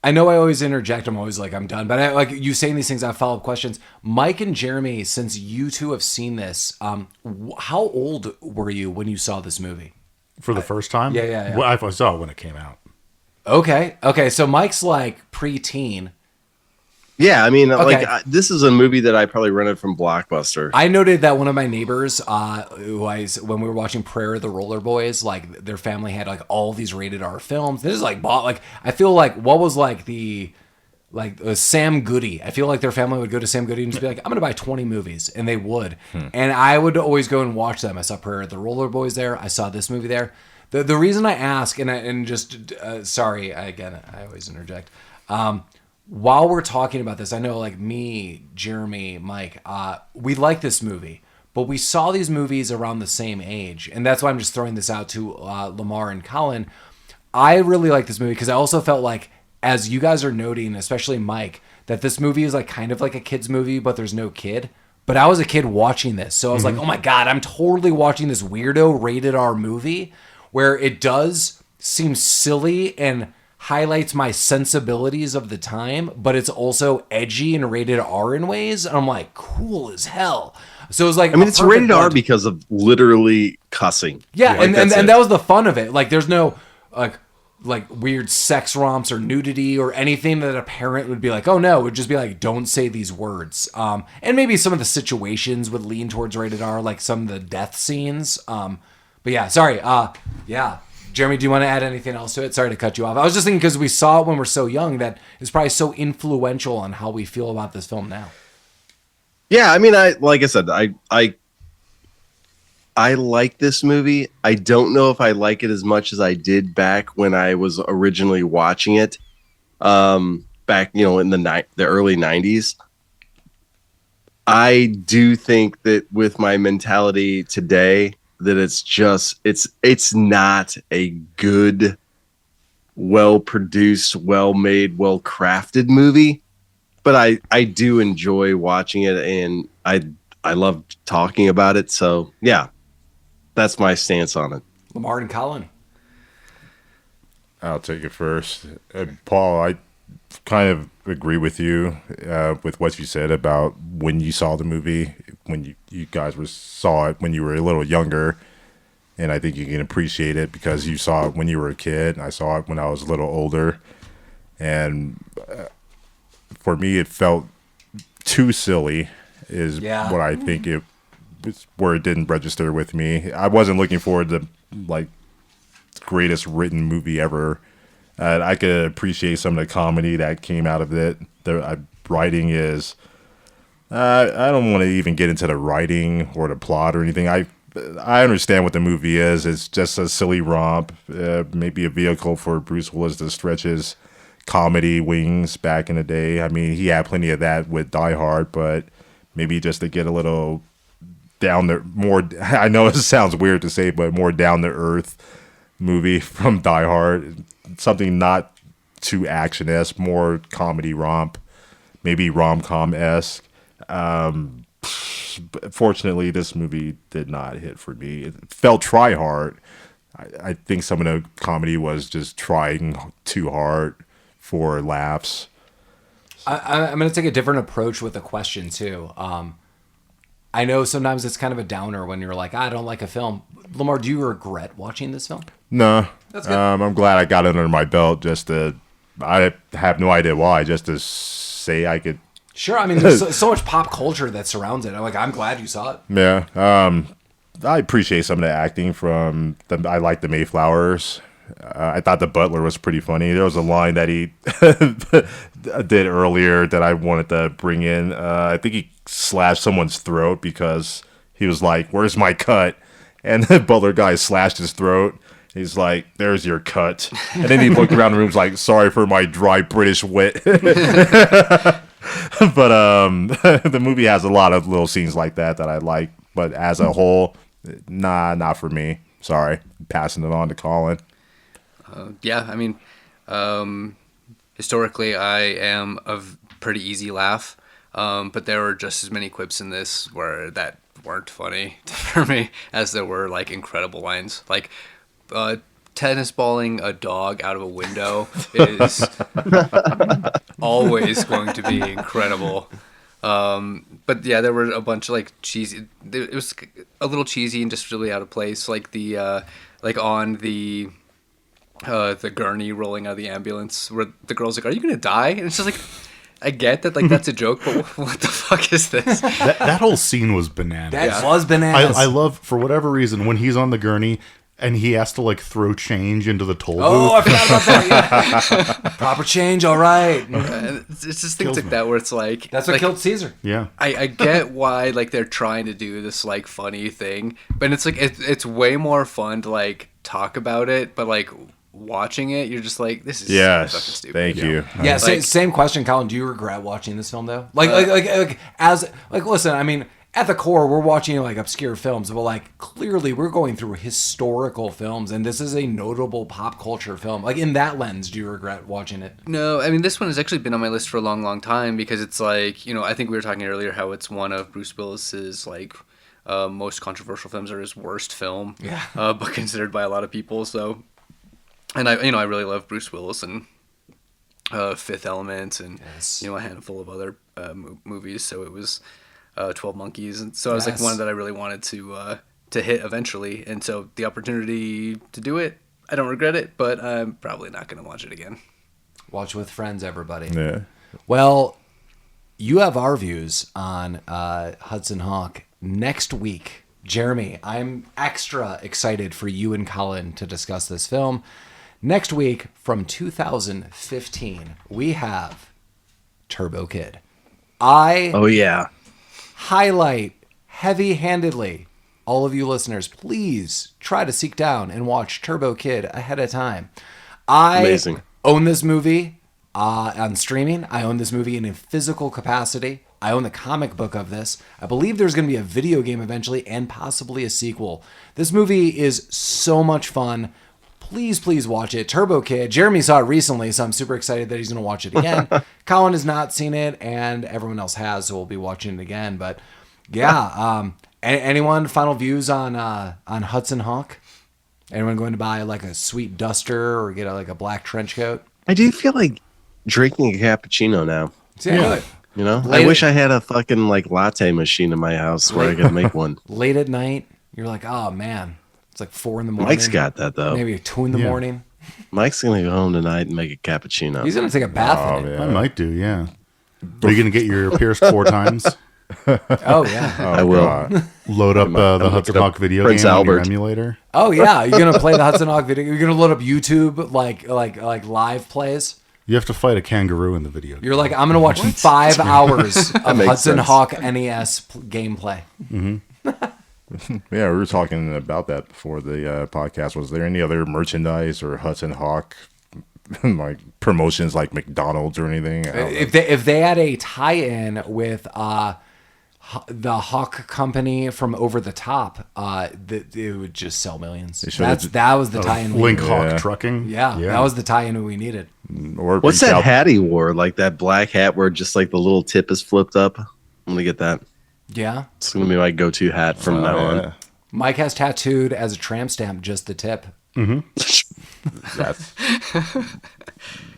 I know I always interject. I'm always like, I'm done. But like you saying these things, I have follow-up questions. Mike and Jeremy, since you two have seen this, how old were you when you saw this movie? For the first time? Yeah. Well, I saw it when it came out. Okay. So Mike's like pre-teen. Yeah, I mean, Okay. this is a movie that I probably rented from Blockbuster. I noted that one of my neighbors, when we were watching Prayer of the Roller Boys, like their family had like all these rated R films. This is like I feel like what was like Sam Goody. I feel like their family would go to Sam Goody and just be like, I'm gonna buy 20 movies, and they would. And I would always go and watch them. I saw Prayer of the Roller Boys there. I saw this movie there. The reason I ask, sorry again, I always interject. While we're talking about this, I know like me, Jeremy, Mike, we like this movie, but we saw these movies around the same age. And that's why I'm just throwing this out to Lamar and Collin. I really like this movie because I also felt like, as you guys are noting, especially Mike, that this movie is like kind of like a kid's movie, but there's no kid. But I was a kid watching this. So I was like, oh my God, I'm totally watching this weirdo rated R movie where it does seem silly and highlights my sensibilities of the time, but it's also edgy and rated R in ways. And I'm like, cool as hell. So it was like, I mean, it's rated R because of literally cussing. Yeah, Like, and that's that was the fun of it. Like, there's no like weird sex romps or nudity or anything that a parent would be like, oh no, it would just be like, don't say these words. And maybe some of the situations would lean towards rated R, like some of the death scenes. But yeah, sorry. Yeah. Jeremy, do you want to add anything else to it? Sorry to cut you off. I was just thinking because we saw it when we're so young that it's probably so influential on how we feel about this film now. Yeah, I mean, like I said, I like this movie. I don't know if I like it as much as I did back when I was originally watching it. Back, in the early 90s. I do think that with my mentality today, that it's not a good, well-produced, well-made, well-crafted movie, but I do enjoy watching it, and I love talking about it. So yeah, that's my stance on it. Lamar and Collin. I'll take it first. Paul, I kind of agree with you with what you said about when you saw the movie, when you guys saw it when you were a little younger. And I think you can appreciate it because you saw it when you were a kid. And I saw it when I was a little older. And for me, it felt too silly is what I think it was, where it didn't register with me. I wasn't looking forward to like greatest written movie ever. I could appreciate some of the comedy that came out of it. The writing is, I don't want to even get into the writing or the plot or anything. I understand what the movie is. It's just a silly romp, maybe a vehicle for Bruce Willis to stretch his comedy wings back in the day. I mean, he had plenty of that with Die Hard, but maybe just to get a little more, I know it sounds weird to say, but more down to earth movie from Die Hard. Something not too action-esque, more comedy romp, maybe rom-com-esque. Fortunately, this movie did not hit for me. It felt try hard. I think some of the comedy was just trying too hard for laughs. I'm going to take a different approach with the question too. I know sometimes it's kind of a downer when you're like, I don't like a film. Lamar, do you regret watching this film? No. That's good. I'm glad I got it under my belt I have no idea why, just to say I could. Sure. I mean, there's so much pop culture that surrounds it. I'm glad you saw it. Yeah. I appreciate some of the acting from I like the Mayflowers. I thought the butler was pretty funny. There was a line that he did earlier that I wanted to bring in. I think he slashed someone's throat because he was like, "Where's my cut?" And the butler guy slashed his throat. He's like, "There's your cut." And then he looked around the room, was like, "Sorry for my dry British wit." But the movie has a lot of little scenes like that I like. But as a whole, not for me. Sorry. Passing it on to Collin. Yeah, I mean, historically, I am a pretty easy laugh. But there were just as many quips in this that weren't funny for me as there were like incredible lines. Like tennis balling a dog out of a window is always going to be incredible. But yeah, there were a bunch of like cheesy. It was a little cheesy and just really out of place. Like the like on the gurney rolling out of the ambulance, where the girl's like, "Are you gonna die?" And it's just like, I get that, like that's a joke, but what the fuck is this? That whole scene was bananas. That was bananas. I love, for whatever reason, when he's on the gurney and he has to like throw change into the toll booth. Oh, I forgot about that. Yeah. Proper change, all right. It's just things like that where it's like That's what killed Caesar. Yeah. I get why like they're trying to do this like funny thing, but it's like it's way more fun to like talk about it, but like watching it, you're just like, this is fucking stupid. Thank you. Yeah, Like- same question, Collin. Do you regret watching this film though? Listen, I mean, at the core, we're watching like obscure films, but like clearly we're going through historical films, and this is a notable pop culture film. Like in that lens, do you regret watching it? No, I mean, this one has actually been on my list for a long, long time because it's like, you know, I think we were talking earlier how it's one of Bruce Willis's like most controversial films, or his worst film, but considered by a lot of people. So, and I really love Bruce Willis and Fifth Element and Yes. a handful of other movies. So it was 12 Monkeys, and so I was like one that I really wanted to hit eventually. And so the opportunity to do it, I don't regret it, but I'm probably not going to watch it again. Watch with friends, everybody. Yeah. Well, you have our views on Hudson Hawk next week. Jeremy, I'm extra excited for you and Collin to discuss this film. Next week, from 2015, we have Turbo Kid. Oh yeah. Highlight heavy-handedly, all of you listeners, please try to seek down and watch Turbo Kid ahead of time. I Amazing. own this movie on streaming. I own this movie in a physical capacity. I own the comic book of this. I believe there's going to be a video game eventually and possibly a sequel. This movie is so much fun. Please watch it. Turbo Kid. Jeremy saw it recently, so I'm super excited that he's going to watch it again. Collin has not seen it, and everyone else has, so we'll be watching it again. But yeah, anyone final views on Hudson Hawk? Anyone going to buy like a sweet duster or get like a black trench coat? I do feel like drinking a cappuccino now. Yeah. You know, Late I wish I had a fucking like latte machine in my house where I could make one. Late at night, you're like, oh man, it's like 4 a.m. Mike's got that though. Maybe 2 a.m. Mike's gonna go home tonight and make a cappuccino. He's gonna take a bath in it. I might do, yeah. Are you going to get your pierced 4 times? Oh yeah. I will. God. Load up the look Hudson it up. Hawk video Prince game on your Albert. emulator? Oh yeah. You're gonna play the Hudson Hawk video. You're gonna load up YouTube like live plays. You have to fight a kangaroo in the video game. You're like, I'm gonna watch 5 hours of makes Hudson sense. Hawk NES gameplay. Yeah, we were talking about that before the podcast. Was there any other merchandise or Hudson Hawk like promotions like McDonald's or anything? I don't know. If they had a tie-in with the Hawk Company from Over the Top, it would just sell millions. should've That was the tie-in. Link We Hawk Yeah. Trucking? yeah, that was the tie-in we needed. Or What's reach that out- hat he wore? Like that black hat where just like the little tip is flipped up. I'm gonna get that. Yeah. It's gonna be my go-to hat from now on. Yeah. Mike has tattooed as a tramp stamp just the tip. That's,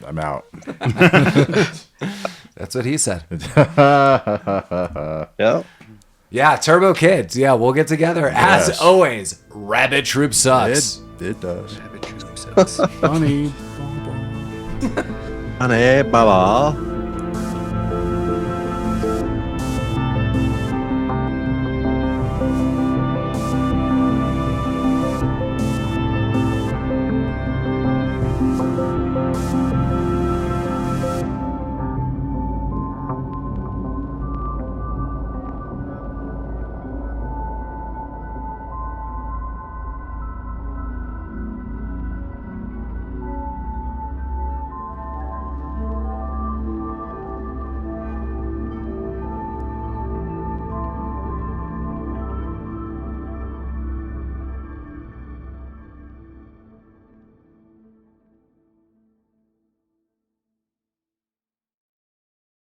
I'm out. That's what he said. Yeah. Yeah, Turbo Kids. Yeah, we'll get together. As Yes. always, Rabbit Troop sucks. It does. Funny. Honey, baba.